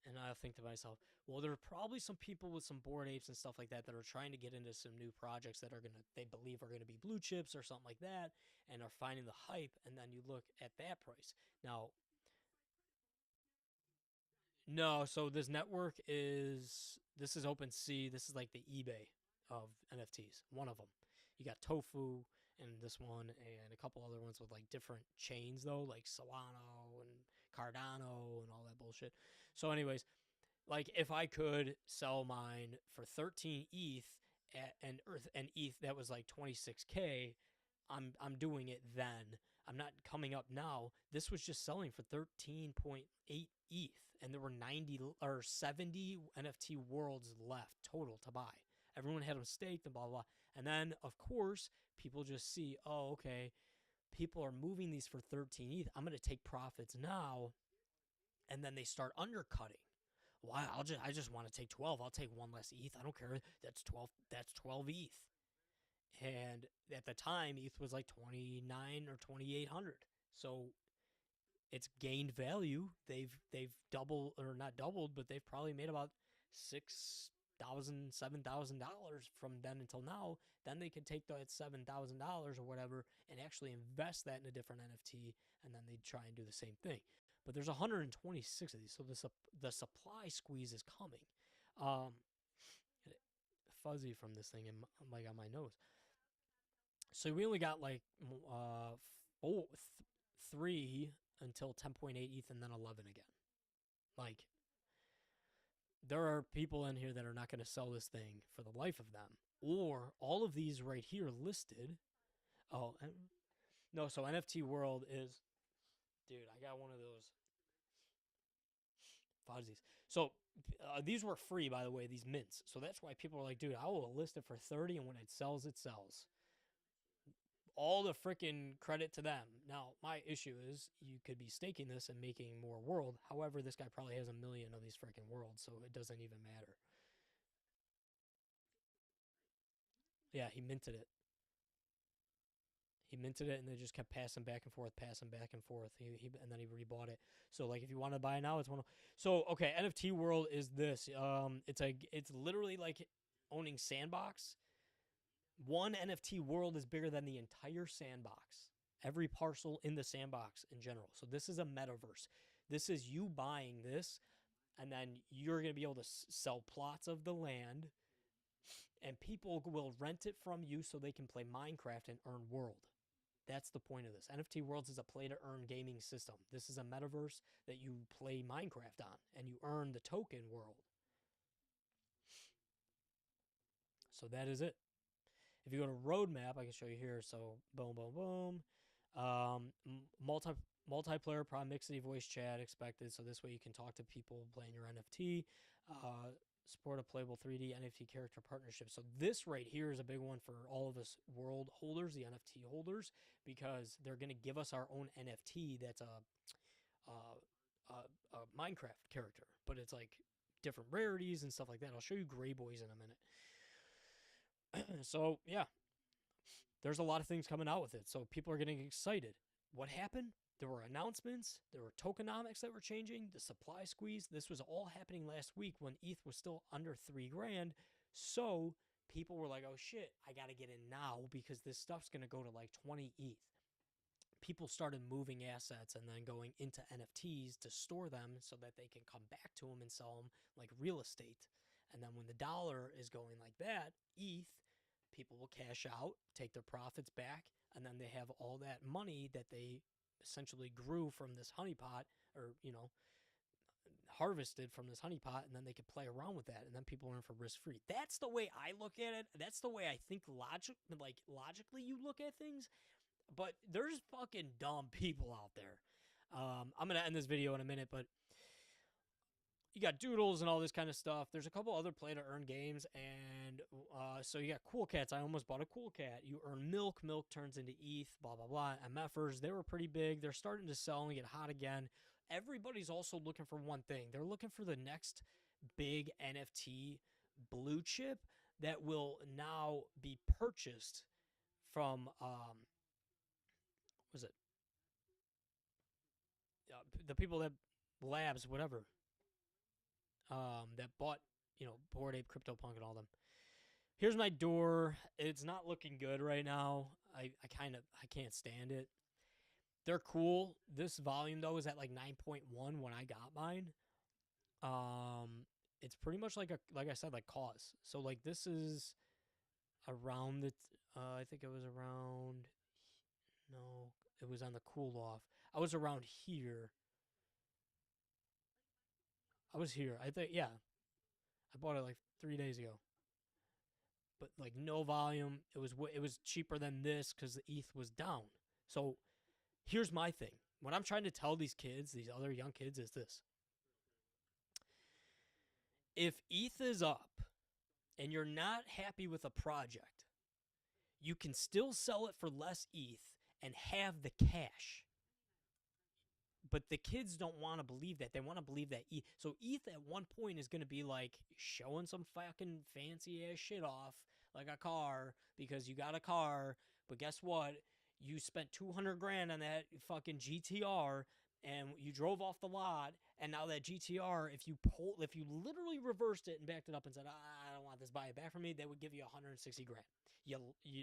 And I think to myself, well, there are probably some people with some Bored Apes and stuff like that that are trying to get into some new projects that are gonna they believe are gonna be blue chips or something like that, and are finding the hype. And then you look at that price. Now, no, so this is OpenSea. This is like the eBay of NFTs. One of them. You got Tofu and this one and a couple other ones with like different chains though, like Solano and Cardano and all that bullshit. So, anyways, like if I could sell mine for 13 ETH and ETH that was like 26K, I'm doing it then. I'm not coming up now. This was just selling for 13.8 ETH and there were 90 or 70 NFT worlds left total to buy. Everyone had them staked and blah blah. And then of course, people just see, "Oh, okay, people are moving these for 13 ETH. I'm going to take profits now." And then they start undercutting. Why? I just want to take 12. I'll take one less ETH. I don't care. That's 12. That's 12 ETH. And at the time, ETH was like 29 or 2,800. So it's gained value. They've doubled or not doubled, but they've probably made about $6,000, $7,000 from then until now. Then they could take that $7,000 or whatever and actually invest that in a different NFT, and then they try and do the same thing. But there's 126 of these, so the supply squeeze is coming. Um, Fuzzy from this thing, and like on my nose. So we only got like four, 3 until 10.8 ETH, and then 11 again. Like there are people in here that are not going to sell this thing for the life of them, or all of these right here listed. Oh, no. So NFT World is, dude. I got one of those fuzzies. So these were free, by the way, these mints. So that's why people are like, dude, I will list it for 30, and when it sells, it sells. All the freaking credit to them. Now, my issue is you could be staking this and making more world. However, this guy probably has a million of these freaking worlds, so it doesn't even matter. Yeah, he minted it. He minted it and they just kept passing back and forth, passing back and forth. And then he rebought it. So like if you want to buy it now, it's one. So okay, NFT World is this. It's literally like owning Sandbox. One NFT World is bigger than the entire Sandbox. Every parcel in the Sandbox in general. So this is a metaverse. This is you buying this, and then you're gonna be able to sell plots of the land, and people will rent it from you so they can play Minecraft and earn world. That's the point of this. NFT Worlds is a play to earn gaming system. This is a metaverse that you play Minecraft on and you earn the token world. So that is it. If you go to roadmap, I can show you here. So boom, boom, boom. Multiplayer proximity voice chat expected. So this way you can talk to people playing your NFT. Support a playable 3D NFT character partnership. So this right here is a big one for all of us world holders, the NFT holders, because they're going to give us our own NFT that's a Minecraft character, but it's like different rarities and stuff like that. I'll show you Gray Boys in a minute. So yeah, there's a lot of things coming out with it. So people are getting excited. What happened? There were announcements. There were tokenomics that were changing. The supply squeeze. This was all happening last week when ETH was still under $3,000. So people were like, "Oh shit, I gotta get in now because this stuff's gonna go to like 20 ETH." People started moving assets and then going into NFTs to store them so that they can come back to them and sell them like real estate. And then when the dollar is going like that, ETH, people will cash out, take their profits back, and then they have all that money that they essentially grew from this honeypot, or harvested from this honeypot, and then they could play around with that, and then people earn for risk free. That's the way I look at it. That's the way I think logically you look at things. But there's fucking dumb people out there. I'm gonna end this video in a minute, but you got doodles and all this kind of stuff. There's a couple other play to earn games, and so you got Cool Cats. I almost bought a Cool Cat. You earn milk. Milk turns into ETH. Blah blah blah. MFers, they were pretty big. They're starting to sell and get hot again. Everybody's also looking for one thing. They're looking for the next big NFT blue chip that will now be purchased from was it the people that labs whatever. that bought, Bored Ape, CryptoPunk, and all them. Here's my door. It's not looking good right now. I can't stand it. They're cool. This volume though is at like 9.1 when I got mine. It's pretty much like I said, like Cause. So like this is around the I think it was around, no, it was on the cool off. I was around here. I was here. I think, yeah. I bought it like 3 days ago. But like no volume. It was cheaper than this because the ETH was down. So here's my thing. What I'm trying to tell these kids, these other young kids, is this: if ETH is up and you're not happy with a project, you can still sell it for less ETH and have the cash. But the kids don't want to believe that. They want to believe that ETH. So ETH at one point is going to be like showing some fucking fancy ass shit off, like a car, because you got a car. But guess what? You spent 200 grand on that fucking GTR, and you drove off the lot. And now that GTR, if you literally reversed it and backed it up and said, I don't want this, buy it back from me, they would give you 160 grand. You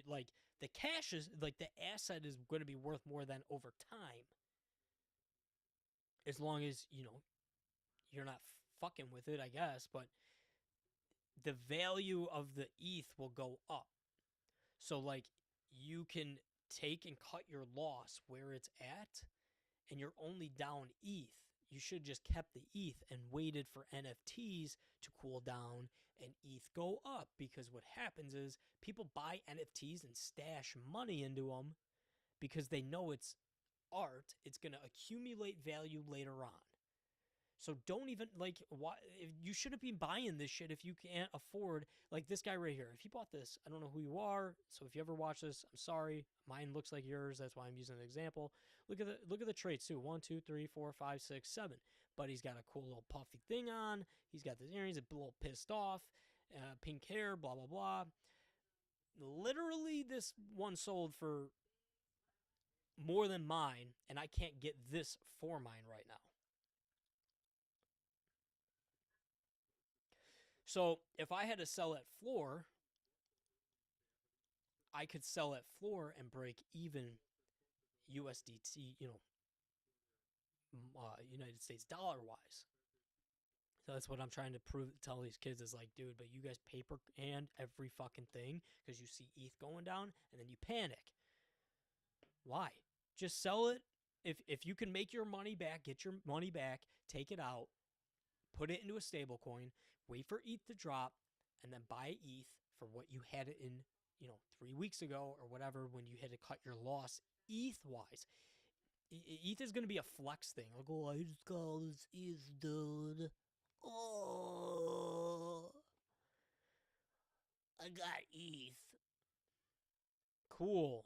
like the cash is like the asset is going to be worth more than over time. As long as, you're not fucking with it, I guess. But the value of the ETH will go up. So, like, you can take and cut your loss where it's at, and you're only down ETH. You should just kept the ETH and waited for NFTs to cool down and ETH go up. Because what happens is people buy NFTs and stash money into them because they know it's art. It's going to accumulate value later on. So don't even, like, why you shouldn't be buying this shit if you can't afford, like this guy right here. If he bought this, I don't know who you are. So if you ever watch this, I'm sorry. Mine looks like yours. That's why I'm using an example. Look at the traits too. 1, 2, 3, 4, 5, 6, 7. But he's got a cool little puffy thing on. He's got the earrings, a little pissed off, pink hair, blah blah blah. Literally, this one sold for more than mine, and I can't get this for mine right now. So if I had to sell at floor, I could sell at floor and break even USDT, United States dollar wise. So that's what I'm trying to tell these kids is like, dude, but you guys paper hand every fucking thing because you see ETH going down and then you panic. Why? Just sell it. If you can make your money back, get your money back, take it out, put it into a stable coin, wait for ETH to drop, and then buy ETH for what you had it in, 3 weeks ago or whatever when you had to cut your loss ETH wise. ETH is going to be a flex thing. Like, oh, I just got all this ETH, dude. Oh, I got ETH. Cool.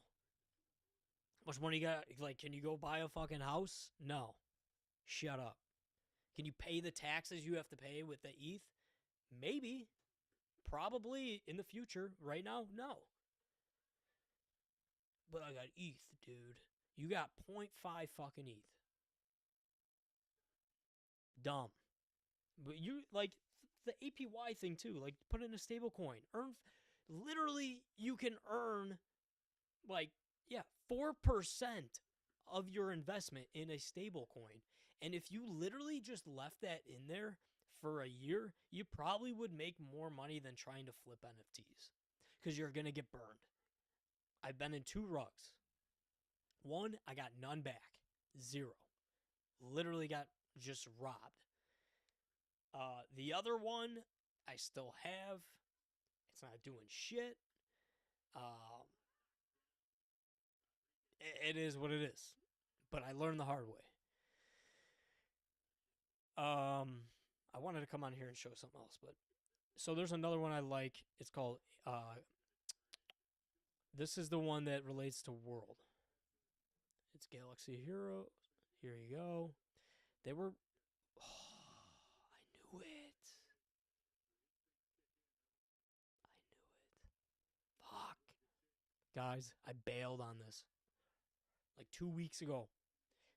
How much money you got? Like, can you go buy a fucking house? No. Shut up. Can you pay the taxes you have to pay with the ETH? Maybe. Probably in the future. Right now, no. But I got ETH, dude. You got 0.5 fucking ETH. Dumb. But you, like, the APY thing too. Like, put in a stable coin. Literally, you can earn, like, 4% of your investment in a stable coin. And if you literally just left that in there for a year, you probably would make more money than trying to flip NFTs because you're going to get burned. I've been in 2 rugs. One, I got none back. 0. Literally got just robbed. The other one, I still have. It's not doing shit. It is what it is. But I learned the hard way. I wanted to come on here and show something else, but so there's another one I like. It's called this is the one that relates to World. It's Galaxy Heroes. Here you go. They were I knew it. Fuck. Guys, I bailed on this like 2 weeks ago.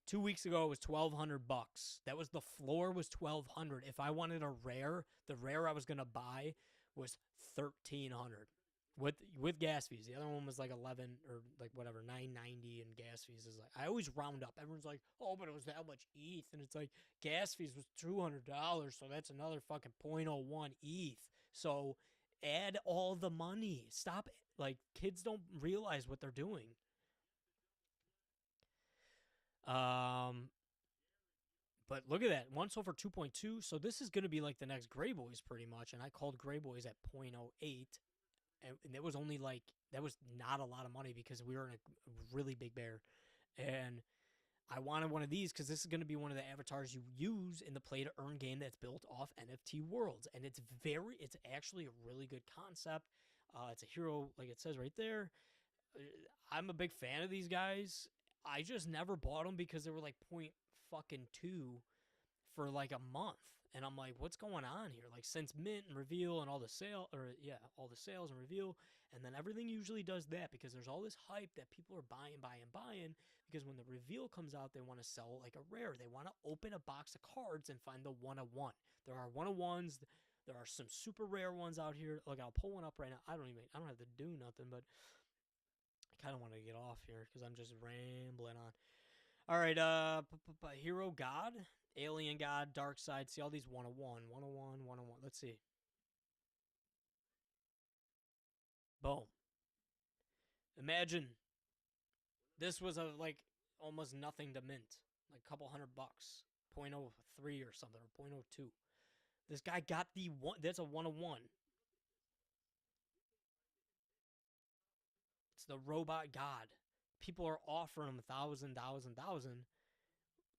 2 weeks ago it was $1,200. That was the floor was 1,200. If I wanted a rare, the rare I was gonna buy was 1,300 with gas fees. The other one was like 11 or like whatever 990, and gas fees is like I always round up. Everyone's like, oh, but it was that much ETH, and it's like gas fees was $200, so that's another fucking .01 ETH. So add all the money. Stop. Like kids don't realize what they're doing. But look at that. One sold for 2.2. So this is going to be like the next Gray Boys pretty much. And I called Gray Boys at .08. And it was only like, that was not a lot of money because we were in a really big bear. And I wanted one of these because this is going to be one of the avatars you use in the play to earn game that's built off NFT worlds. And it's actually a really good concept. It's a hero, like it says right there. I'm a big fan of these guys. I just never bought them because they were like .2 for like a month, and I'm like, what's going on here? Like since mint and reveal and all the sales and reveal, and then everything usually does that because there's all this hype that people are buying. Because when the reveal comes out, they want to sell like a rare. They want to open a box of cards and find the 1/1. There are 1/1s. There are some super rare ones out here. Look, I'll pull one up right now. I don't have to do nothing, but I kind of want to get off here because I'm just rambling on. All right, Hero God, Alien God, Dark Side. See all these 1/1. Let's see. Boom. Imagine this was a like almost nothing to mint, like a couple $100, .03 or something, or .02. This guy got the one. That's a 1/1. It's the Robot God. People are offering him 1,000.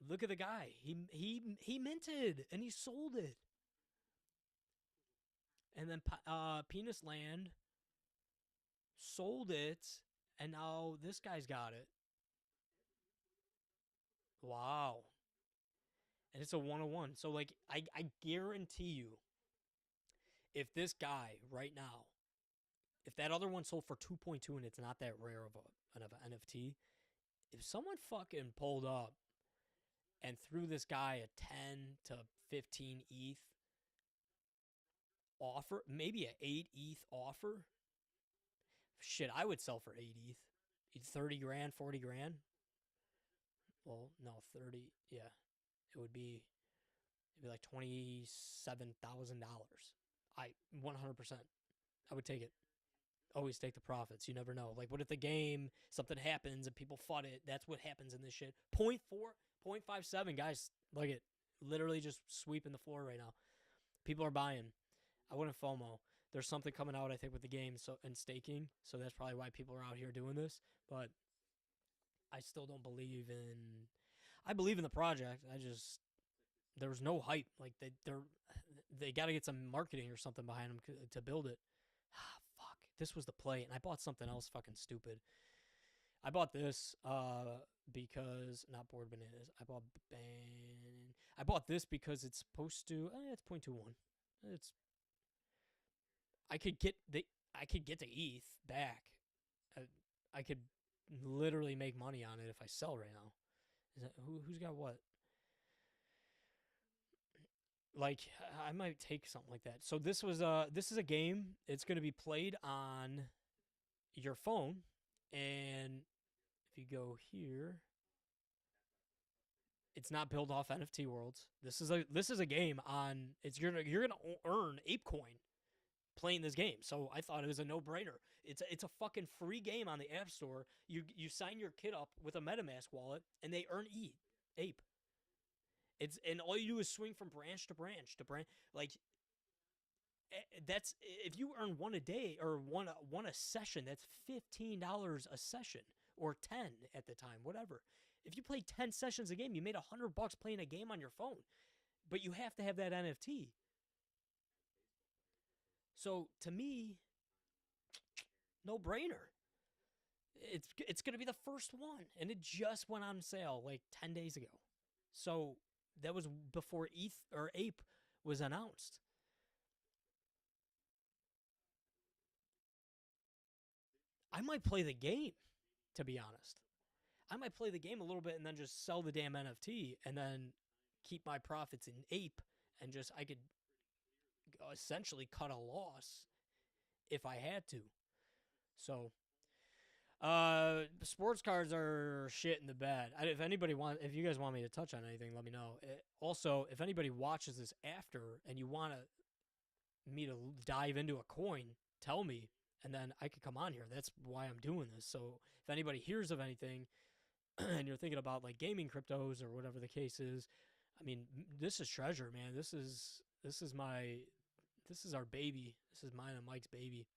Look at the guy. He minted and he sold it. And then Penis Land sold it, and now this guy's got it. Wow. And it's a 1/1. So like I guarantee you, if this guy right now, if that other one sold for 2.2 and it's not that rare of an NFT, if someone fucking pulled up and threw this guy a 10 to 15 ETH offer, maybe an 8 ETH offer, shit, I would sell for 8 ETH. 30 grand, 40 grand. Well, no, 30. Yeah, it would be. It'd be like $27,000. 100%. I would take it. Always take the profits. You never know. Like, what if the game, something happens and people fought it? That's what happens in this shit. 0.4, 0.57, guys. Look at literally just sweeping the floor right now. People are buying. I wouldn't FOMO. There's something coming out, I think, with the game and staking. So that's probably why people are out here doing this. But I still don't believe in. I believe in the project. There was no hype. Like they got to get some marketing or something behind them to build it. Fuck. This was the play, and I bought something else fucking stupid. I bought this because not board bananas. I bought this because it's supposed to. It's 0.21. It's. I could get the ETH back. I could literally make money on it if I sell right now. Is that who's got what? Like I might take something like that. So this is a game. It's going to be played on your phone, and if you go here, it's not built off NFT Worlds. This is a game on. You're gonna earn ApeCoin playing this game. So I thought it was a no-brainer. It's a fucking free game on the App Store. You sign your kid up with a MetaMask wallet, and they earn Ape. And all you do is swing from branch to branch to branch. Like that's if you earn one a day or one a session, that's $15 a session or 10 at the time, whatever. If you play 10 sessions a game, you made $100 playing a game on your phone, but you have to have that NFT. So to me, no brainer. It's gonna be the first one, and it just went on sale like 10 days ago. So that was before ETH or Ape was announced. I might play the game, to be honest. I might play the game a little bit and then just sell the damn NFT and then keep my profits in Ape and just I could essentially cut a loss if I had to. So, sports cards are shit in the bed. If you guys want me to touch on anything, let me know. Also, if anybody watches this after and you want me to dive into a coin, tell me, and then I could come on here. That's why I'm doing this. So if anybody hears of anything and you're thinking about like gaming cryptos or whatever the case is, I mean, this is treasure, man. This is our baby. This is mine and Mike's baby.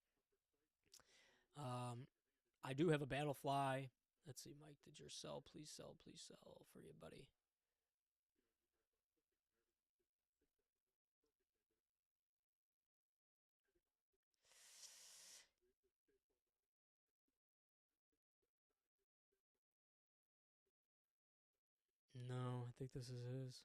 I do have a Battlefly. Let's see, Mike, did your sell? Please sell for you, buddy. No, I think this is his.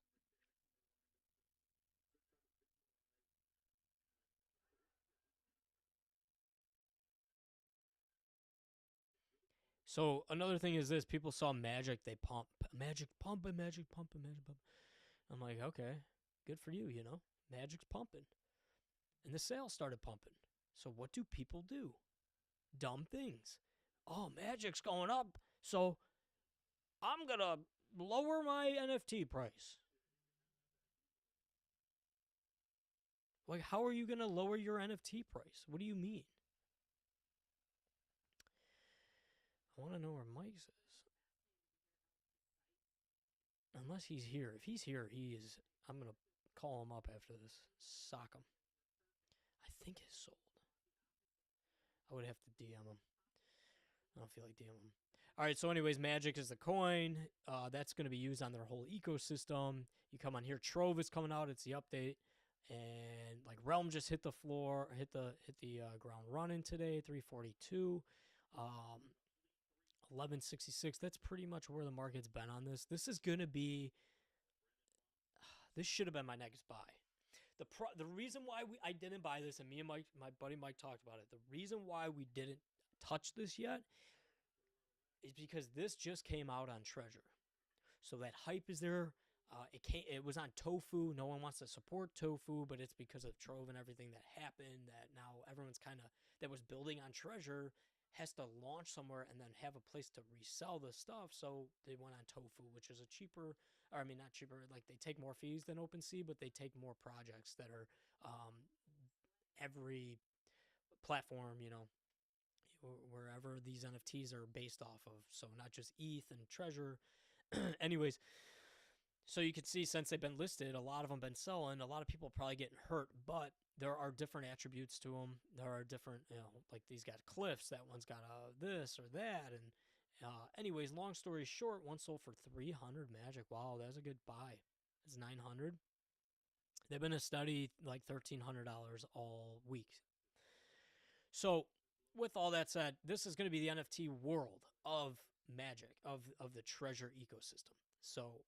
So another thing is this: people saw Magic, they pump, Magic pumping, Magic pumping, Magic pumping. I'm like, okay, good for you, you know, Magic's pumping, and the sales started pumping. So what do people do? Dumb things. Oh, Magic's going up, so I'm gonna lower my NFT price. Like, how are you gonna lower your NFT price? What do you mean? I want to know where Mike's is. Unless he's here. If he's here, he is. I'm going to call him up after this. Sock him. I think it's sold. I would have to DM him. I don't feel like DM him. All right, so anyways, Magic is the coin. That's going to be used on their whole ecosystem. You come on here, Trove is coming out. It's the update. And like Realm just hit the floor, hit the ground running today, 342. 1166. That's pretty much where the market's been on this. This is going to be. This should have been my next buy. The reason why I didn't buy this, and me and my buddy Mike talked about it. The reason why we didn't touch this yet is because this just came out on Treasure, so that hype is there. It was on Tofu. No one wants to support Tofu, but it's because of Trove and everything that happened. That now everyone's kind of that was building on Treasure has to launch somewhere and then have a place to resell the stuff. So they went on Tofu, which is a cheaper, or I mean, not cheaper, like they take more fees than OpenSea, but they take more projects that are every platform, you know, wherever these NFTs are based off of. So not just ETH and Treasure. Anyways, so you can see since they've been listed, a lot of them been selling. A lot of people probably getting hurt, but there are different attributes to them. There are different, you know, like these got cliffs. That one's got this or that. And anyways, long story short, one sold for 300 Magic. Wow, that's a good buy. It's 900. They've been a steady like $1,300 all week. So with all that said, this is going to be the NFT world of Magic, of the Treasure ecosystem. So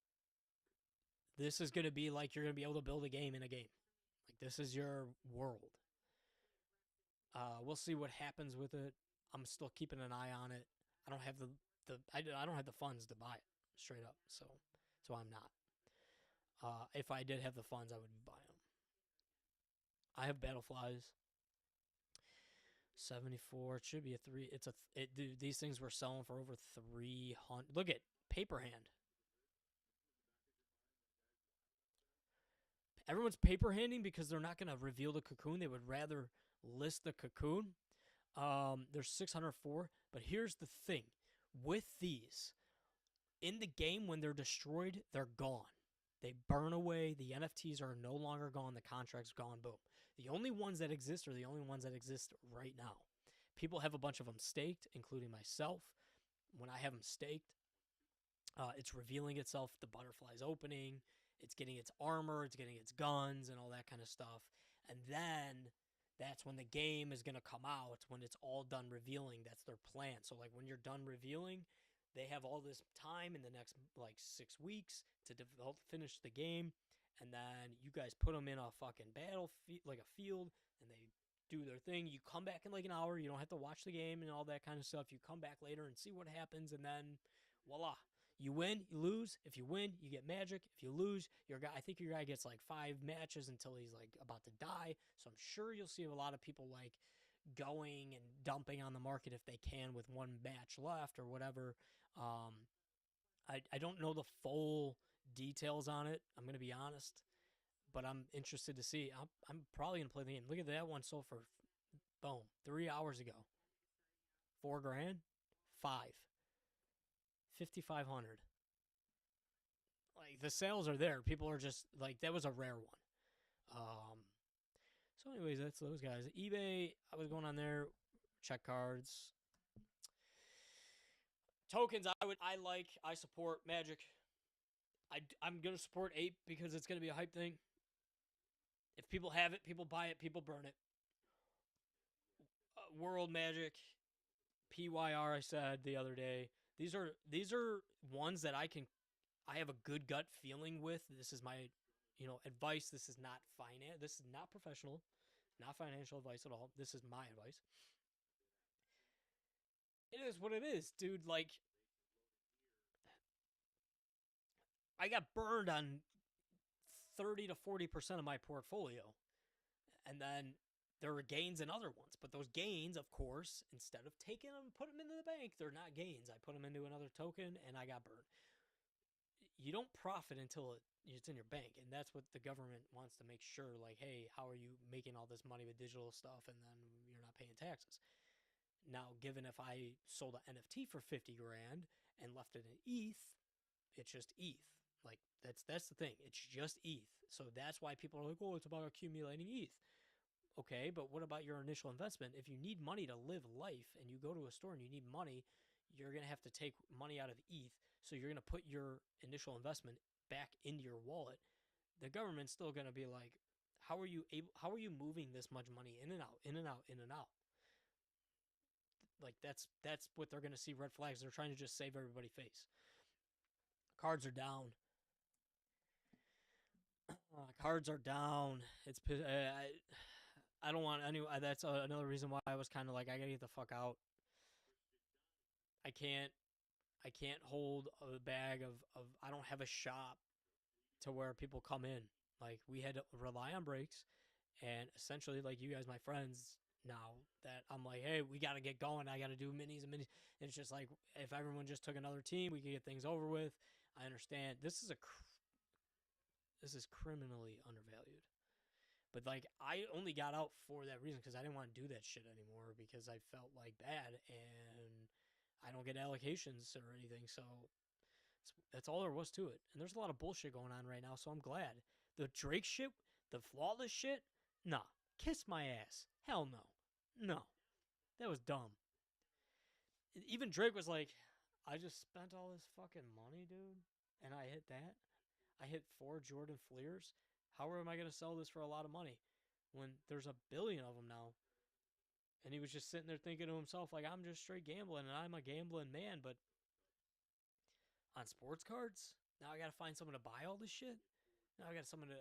this is going to be like you're going to be able to build a game in a game. Like this is your world. We'll see what happens with it. I'm still keeping an eye on it. I don't have I don't have the funds to buy it straight up. So I'm not. If I did have the funds, I would buy them. I have Battleflies. 74. It should be a 3. Dude, these things were selling for over 300. Look at Paper Hand. Everyone's paper handing because they're not going to reveal the cocoon. They would rather list the cocoon. There's 604. But here's the thing. With these, in the game, when they're destroyed, they're gone. They burn away. The NFTs are no longer gone. The contract's gone. Boom. The only ones that exist are the only ones that exist right now. People have a bunch of them staked, including myself. When I have them staked, it's revealing itself. The butterfly's opening. It's getting its armor, it's getting its guns, and all that kind of stuff. And then that's when the game is going to come out, when it's all done revealing. That's their plan. So, like, when you're done revealing, they have all this time in the next, like, 6 weeks to finish the game. And then you guys put them in a fucking battlefield, like a field, and they do their thing. You come back in, like, an hour. You don't have to watch the game and all that kind of stuff. You come back later and see what happens, and then Voila. You win, you lose. If you win, you get Magic. If you lose, your guy. I think your guy gets like 5 matches until he's like about to die. So I'm sure you'll see a lot of people like going and dumping on the market if they can with one match left or whatever. I don't know the full details on it. I'm gonna be honest, but I'm interested to see. I'm probably gonna play the game. Look at that one sold for boom 3 hours ago. $4 grand, 5,500. Like the sales are there. People are just like that was a rare one. So anyways, that's those guys. eBay, I was going on there, check cards. Tokens, I support Magic. I'm gonna support Ape because it's gonna be a hype thing. If people have it, people buy it, people burn it. World Magic, PYR. I said the other day. These are ones that I have a good gut feeling with. This is my, advice. This is not finance. This is not professional, not financial advice at all. This is my advice. It is what it is, dude. Like, I got burned on 30 to 40% of my portfolio. And then there were gains in other ones. But those gains, of course, instead of taking them and put them into the bank, they're not gains. I put them into another token and I got burned. You don't profit until it's in your bank. And that's what the government wants to make sure. Like, hey, how are you making all this money with digital stuff and then you're not paying taxes? Now, given if I sold an NFT for 50 grand and left it in ETH, it's just ETH. Like that's the thing. It's just ETH. So that's why people are like, oh, it's about accumulating ETH. Okay, but what about your initial investment? If you need money to live life and you go to a store and you need money, you're going to have to take money out of ETH. So you're going to put your initial investment back into your wallet. The government's still going to be like, how are you moving this much money in and out, in and out, in and out? Like that's what they're going to see red flags. They're trying to just save everybody's face. Cards are down. Cards are down. It's I don't want any. That's another reason why I was kind of like I gotta get the fuck out. I can't hold a bag of I don't have a shop to where people come in. Like we had to rely on breaks, and essentially like you guys, my friends. Now that I'm like, hey, we got to get going. I got to do minis and minis. And it's just like if everyone just took another team, we could get things over with. I understand this is criminally undervalued. But like I only got out for that reason because I didn't want to do that shit anymore because I felt like bad and I don't get allocations or anything. So that's all there was to it. And there's a lot of bullshit going on right now, so I'm glad. The Drake shit, the flawless shit, nah. Kiss my ass. Hell no. No. That was dumb. Even Drake was like, I just spent all this fucking money, dude, and I hit that. I hit 4 Jordan Fleers. How am I going to sell this for a lot of money when there's a billion of them now? And he was just sitting there thinking to himself, like, I'm just straight gambling, and I'm a gambling man, but on sports cards, now I got to find someone to buy all this shit. Now I got someone to,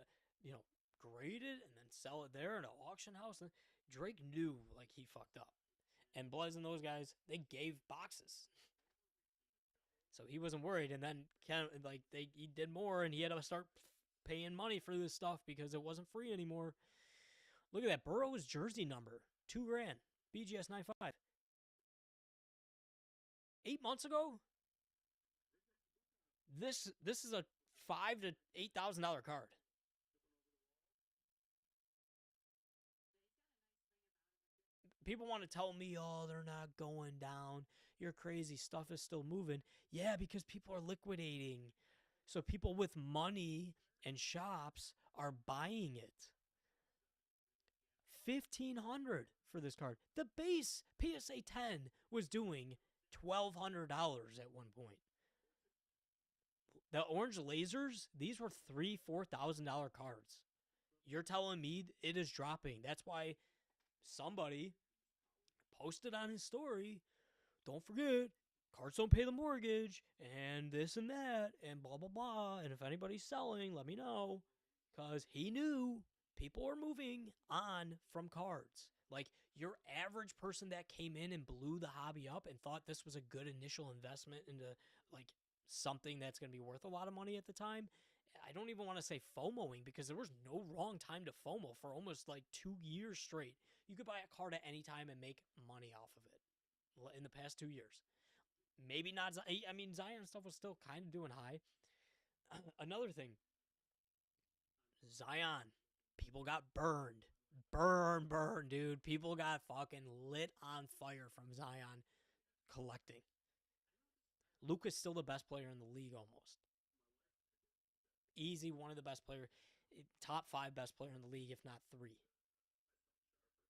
grade it and then sell it there in an auction house. And Drake knew, like, he fucked up. And Blez and those guys, they gave boxes. So he wasn't worried. And then, he did more, and he had to start paying money for this stuff because it wasn't free anymore. Look at that. Burrow's jersey number. $2 grand. BGS 95. 8 months ago? This is a $5,000 to $8,000 card. People want to tell me, oh, they're not going down. You're crazy. Stuff is still moving. Yeah, because people are liquidating. So people with money and shops are buying it. $1,500 for this card. The base PSA 10 was doing $1,200 at one point. The orange lasers, these were $3,000-$4,000 cards. You're telling me it is dropping. That's why somebody posted on his story, don't forget, cards don't pay the mortgage, and this and that, and blah, blah, blah. And if anybody's selling, let me know. Because he knew people are moving on from cards. Like, Your average person that came in and blew the hobby up and thought this was a good initial investment into like something that's going to be worth a lot of money at the time. I don't even want to say FOMOing because there was no wrong time to FOMO for almost like 2 years straight. You could buy a card at any time and make money off of it in the past 2 years. Maybe not. I mean, Zion stuff was still kind of doing high. Another thing, Zion, people got burned. Burn, dude. People got fucking lit on fire from Zion collecting. Luka's still the best player in the league almost. Easy, one of the best players, top 5 best player in the league, if not 3.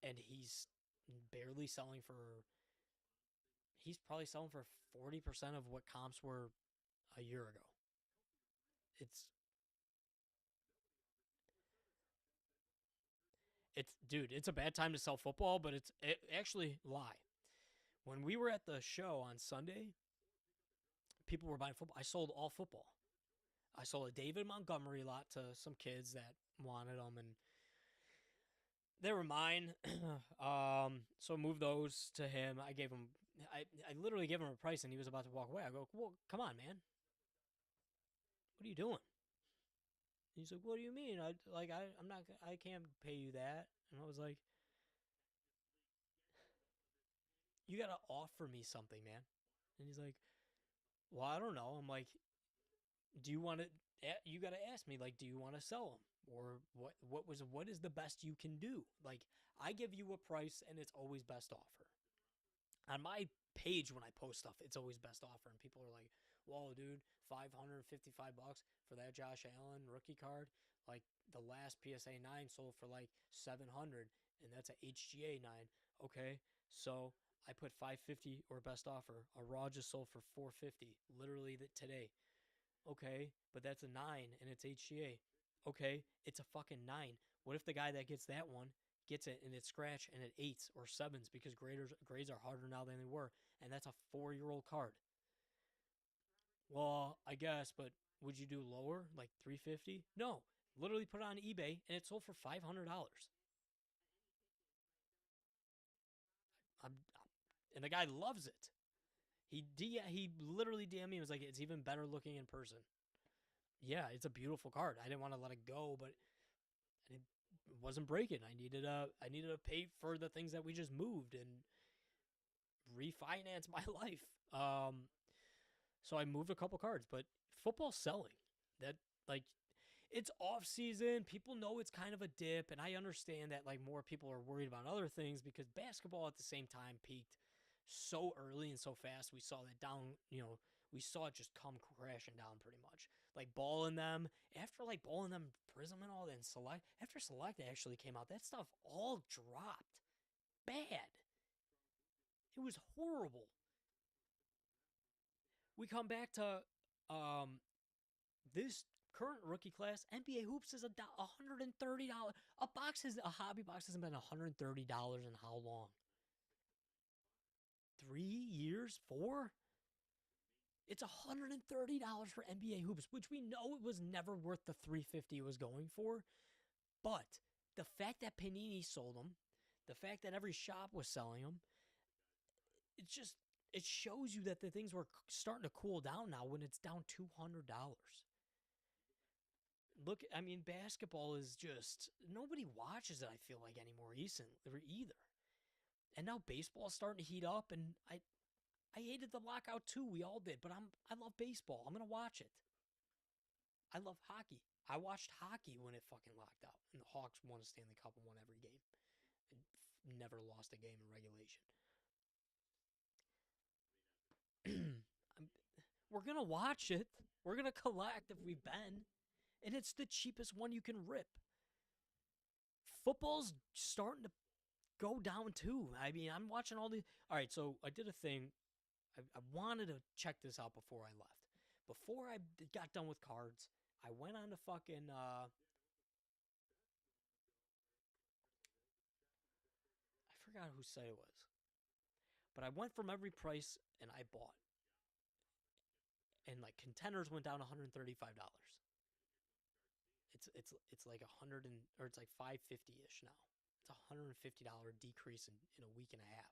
And he's barely selling for, he's probably selling for 40% of what comps were a year ago. Dude, it's a bad time to sell football, but it actually lie. When we were at the show on Sunday, people were buying football. I sold all football. I sold a David Montgomery lot to some kids that wanted them, and they were mine. So I moved those to him. I gave him, I literally gave him a price, and he was about to walk away. I go, well, come on, man. What are you doing? He's like, what do you mean? I can't pay you that. And I was like, you gotta offer me something, man. And he's like, well, I don't know. I'm like, do you want to? You gotta ask me, like, do you want to sell them, or what is the best you can do? Like, I give you a price, and it's always best offer. On my page when I post stuff, it's always best offer, and people are like, whoa, dude, $555 for that Josh Allen rookie card. Like, the last PSA 9 sold for like 700, and that's a HGA 9. Okay, so I put 550 or best offer. A raw just sold for 450 literally today. Okay, but that's a 9 and it's HGA. Okay, it's a fucking 9. What if the guy that gets that one gets it and it's scratch and it 8s or 7s because grades are harder now than they were, and that's a 4-year-old card? Well, I guess, but would you do lower, like 350? No, literally put it on eBay and it sold for $500. I'm, and the guy loves it. He literally DM'd me and was like, it's even better looking in person. Yeah, it's a beautiful card. I didn't want to let it go, but it wasn't breaking. I needed to pay for the things that we just moved and refinance my life. So I moved a couple cards, but football's selling. That, like, it's off season. People know it's kind of a dip, and I understand that like more people are worried about other things because basketball at the same time peaked so early and so fast. We saw that down, we saw it just come crashing down pretty much. Like Ball in them, after like Ball in them, Prism and all that, and Select, after Select actually came out, that stuff all dropped. Bad. It was horrible. We come back to um this current rookie class. NBA hoops is $130. A hobby box hasn't been $130 in how long? 3 years? 4? It's $130 for NBA hoops, which we know it was never worth the $350 it was going for. But the fact that Panini sold them, the fact that every shop was selling them, it shows you that the things were starting to cool down now when it's down $200. Look, I mean, basketball is just, nobody watches it, I feel like, anymore either. And now baseball's starting to heat up, and I hated the lockout too. We all did, but I love baseball. I'm gonna watch it. I love hockey. I watched hockey when it fucking locked out, and the Hawks won a Stanley Cup and won every game, and never lost a game in regulation. We're gonna watch it. We're gonna collect if we've been, and it's the cheapest one you can rip. Football's starting to go down too. I mean, I'm watching all the. All right, so I did a thing. I wanted to check this out before I left. Before I got done with cards, I went on to fucking. I forgot whose site it was, but I went from every price and I bought. And like contenders went down $135. It's like 100 or it's like 550 ish now. It's $150 decrease in a week and a half,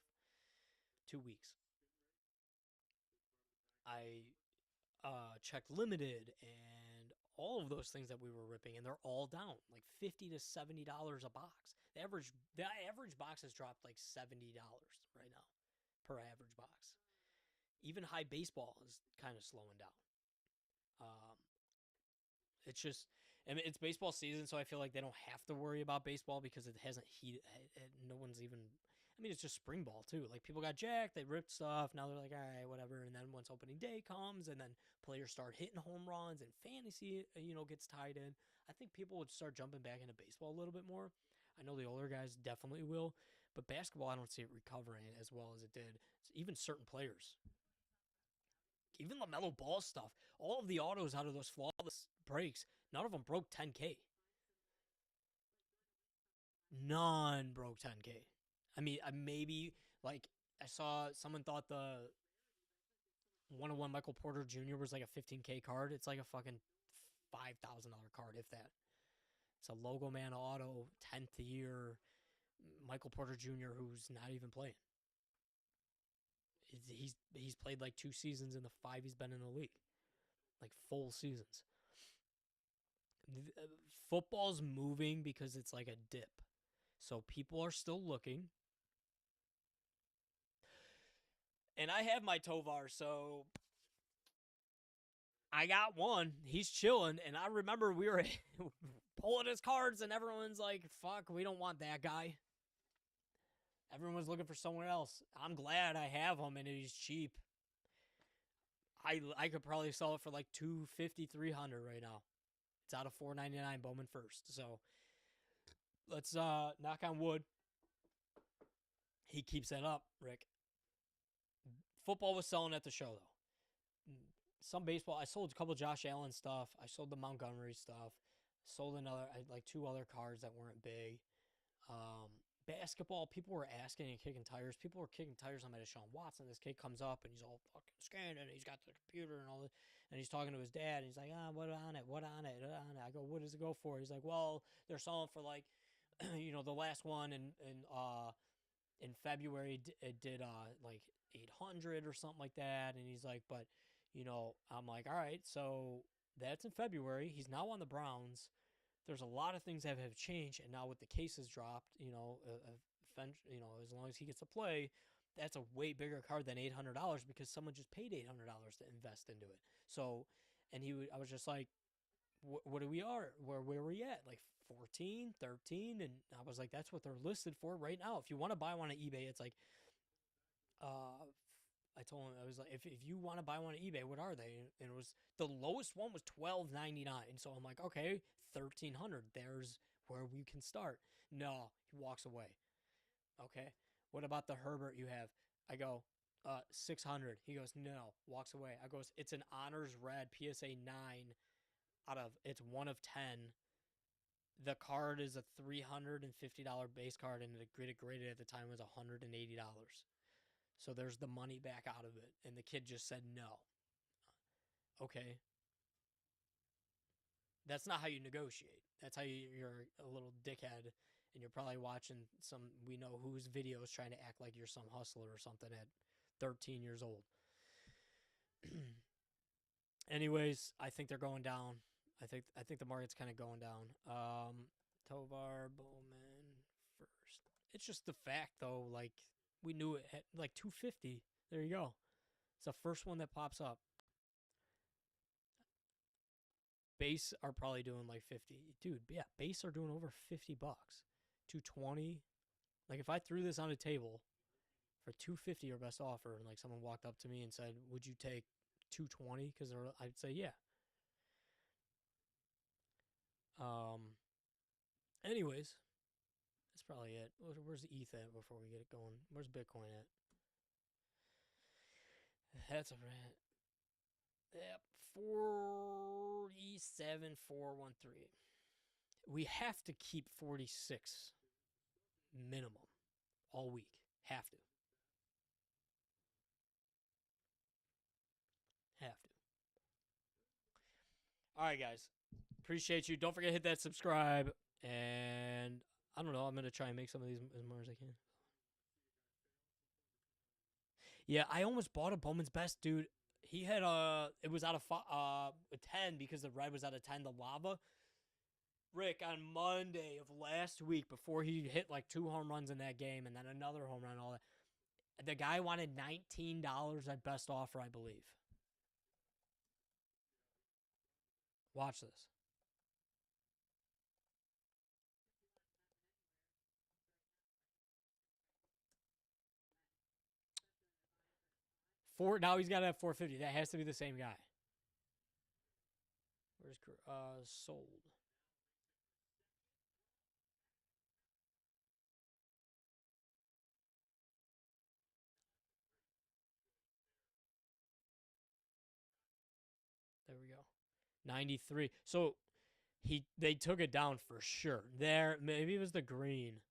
2 weeks. I checked limited and all of those things that we were ripping, and they're all down like $50 to $70 a box. The average box has dropped like $70 right now per average box. Even high baseball is kind of slowing down. Um, it's just, I mean, it's baseball season, so I feel like they don't have to worry about baseball because it hasn't heated. No one's even. I mean, it's just spring ball too. Like people got jacked, they ripped stuff. Now they're like, all right, whatever. And then once opening day comes, and then players start hitting home runs, and fantasy, gets tied in. I think people would start jumping back into baseball a little bit more. I know the older guys definitely will, but basketball, I don't see it recovering as well as it did. Even certain players, even LaMelo Ball stuff, all of the autos out of those flawless breaks, none of them broke 10K. None broke 10K. I mean, maybe like I saw someone thought the 101 Michael Porter Jr. was like a 15K card. It's like a fucking $5,000 card, if that. It's a Logo Man auto, 10th year Michael Porter Jr. who's not even playing. He's played like 2 seasons in the 5 he's been in the league, like full seasons. Football's moving because it's like a dip, so people are still looking. And I have my Tovar, so I got one. He's chilling, and I remember we were pulling his cards, and everyone's like, "Fuck, we don't want that guy." Everyone's looking for someone else. I'm glad I have him, and he's cheap. I could probably sell it for like $250, $300 right now. It's out of $499 Bowman first. So let's knock on wood. He keeps that up, Rick. Football was selling at the show though. Some baseball. I sold a couple of Josh Allen stuff. I sold the Montgomery stuff. Sold like 2 other cards that weren't big. Basketball, people were asking and kicking tires. People were kicking tires on my Deshaun Watson. This kid comes up and he's all fucking scanned and he's got the computer and all that. And he's talking to his dad and he's like, what on it? What on it? What on it? I go, what does it go for? He's like, well, they're selling for like, the last one in February it did like 800 or something like that. And he's like, but I'm like, all right, so that's in February. He's now on the Browns. There's a lot of things that have changed, and now with the cases dropped, as long as he gets to play, that's a way bigger card than $800 because someone just paid $800 to invest into it. So, and I was just like, what do we are? Where are we at? Like 14, 13? And I was like, that's what they're listed for right now. If you want to buy one on eBay, it's like, I told him, I was like, if you want to buy one on eBay, what are they? And it was, the lowest one was $12.99. So I'm like, okay, $1,300. There's where we can start. No, he walks away. Okay, what about the Herbert you have? I go, 600. He goes, no, walks away. I goes, it's an honors red PSA 9 it's 1 of 10. The card is a $350 base card, and the graded at the time was $180. So there's the money back out of it. And the kid just said no. Okay. That's not how you negotiate. That's how you're a little dickhead. And you're probably watching we know whose videos trying to act like you're some hustler or something at 13 years old. Anyways, I think they're going down. I think the market's kind of going down. Tovar Bowman first. It's just the fact though, like we knew it had like 250. There you go. It's the first one that pops up. Base are probably doing like 50. Dude, yeah, base are doing over $50. 220. Like if I threw this on a table for 250 or best offer and like someone walked up to me and said, "Would you take 220?" Cuz I'd say, "Yeah." Anyways, that's probably it. Where's the ETH at before we get it going? Where's Bitcoin at? That's a rant. Yep, 47,413. We have to keep 46 minimum all week. Have to. Have to. All right, guys. Appreciate you. Don't forget to hit that subscribe. And I don't know. I'm gonna try and make some of these as more as I can. Yeah, I almost bought a Bowman's Best, dude. He had it was out of a 10 because the red was out of 10. The lava. Rick on Monday of last week before he hit like 2 home runs in that game and then another home run. And all that. The guy wanted $19 at best offer, I believe. Watch this. Now he's got to have 450. That has to be the same guy. Where's sold? There we go. 93. So they took it down for sure. There, maybe it was the green.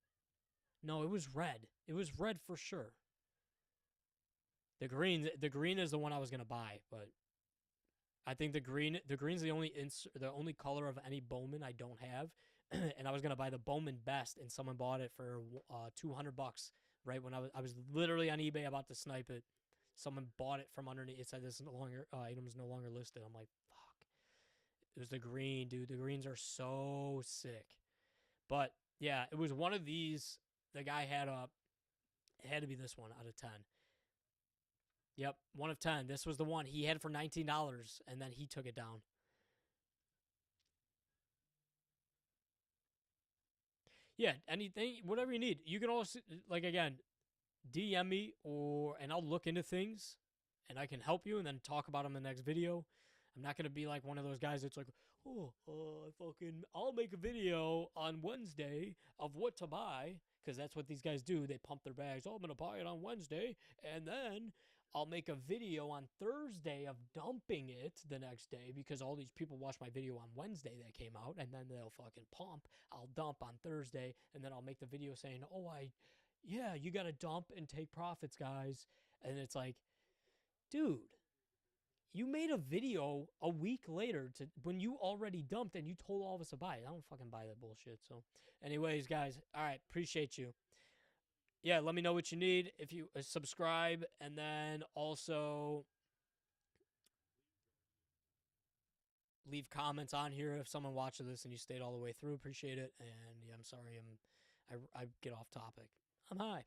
No, it was red. It was red for sure. The green is the one I was gonna buy, but I think the green's the only color of any Bowman I don't have, and I was gonna buy the Bowman Best, and someone bought it for $200 right when I was literally on eBay about to snipe it. Someone bought it from underneath. It said this is no longer item is no longer listed. I'm like, fuck. It was the green, dude. The greens are so sick. But yeah, it was one of these. The guy had it had to be this one out of 10. Yep, 1 of 10. This was the one he had for $19, and then he took it down. Yeah, anything, whatever you need. You can also, like, again, DM me and I'll look into things, and I can help you, and then talk about them in the next video. I'm not gonna be like one of those guys that's like, oh, I'll make a video on Wednesday of what to buy, because that's what these guys do. They pump their bags. Oh, I'm gonna buy it on Wednesday, and then I'll make a video on Thursday of dumping it the next day because all these people watch my video on Wednesday that came out, and then they'll fucking pump. I'll dump on Thursday, and then I'll make the video saying, oh, yeah, you gotta dump and take profits, guys. And it's like, dude, you made a video a week later to when you already dumped and you told all of us to buy it. I don't fucking buy that bullshit. So, anyways, guys, all right, appreciate you. Yeah, let me know what you need if you subscribe, and then also leave comments on here if someone watches this and you stayed all the way through. Appreciate it. And yeah, I'm sorry, I get off topic. I'm high.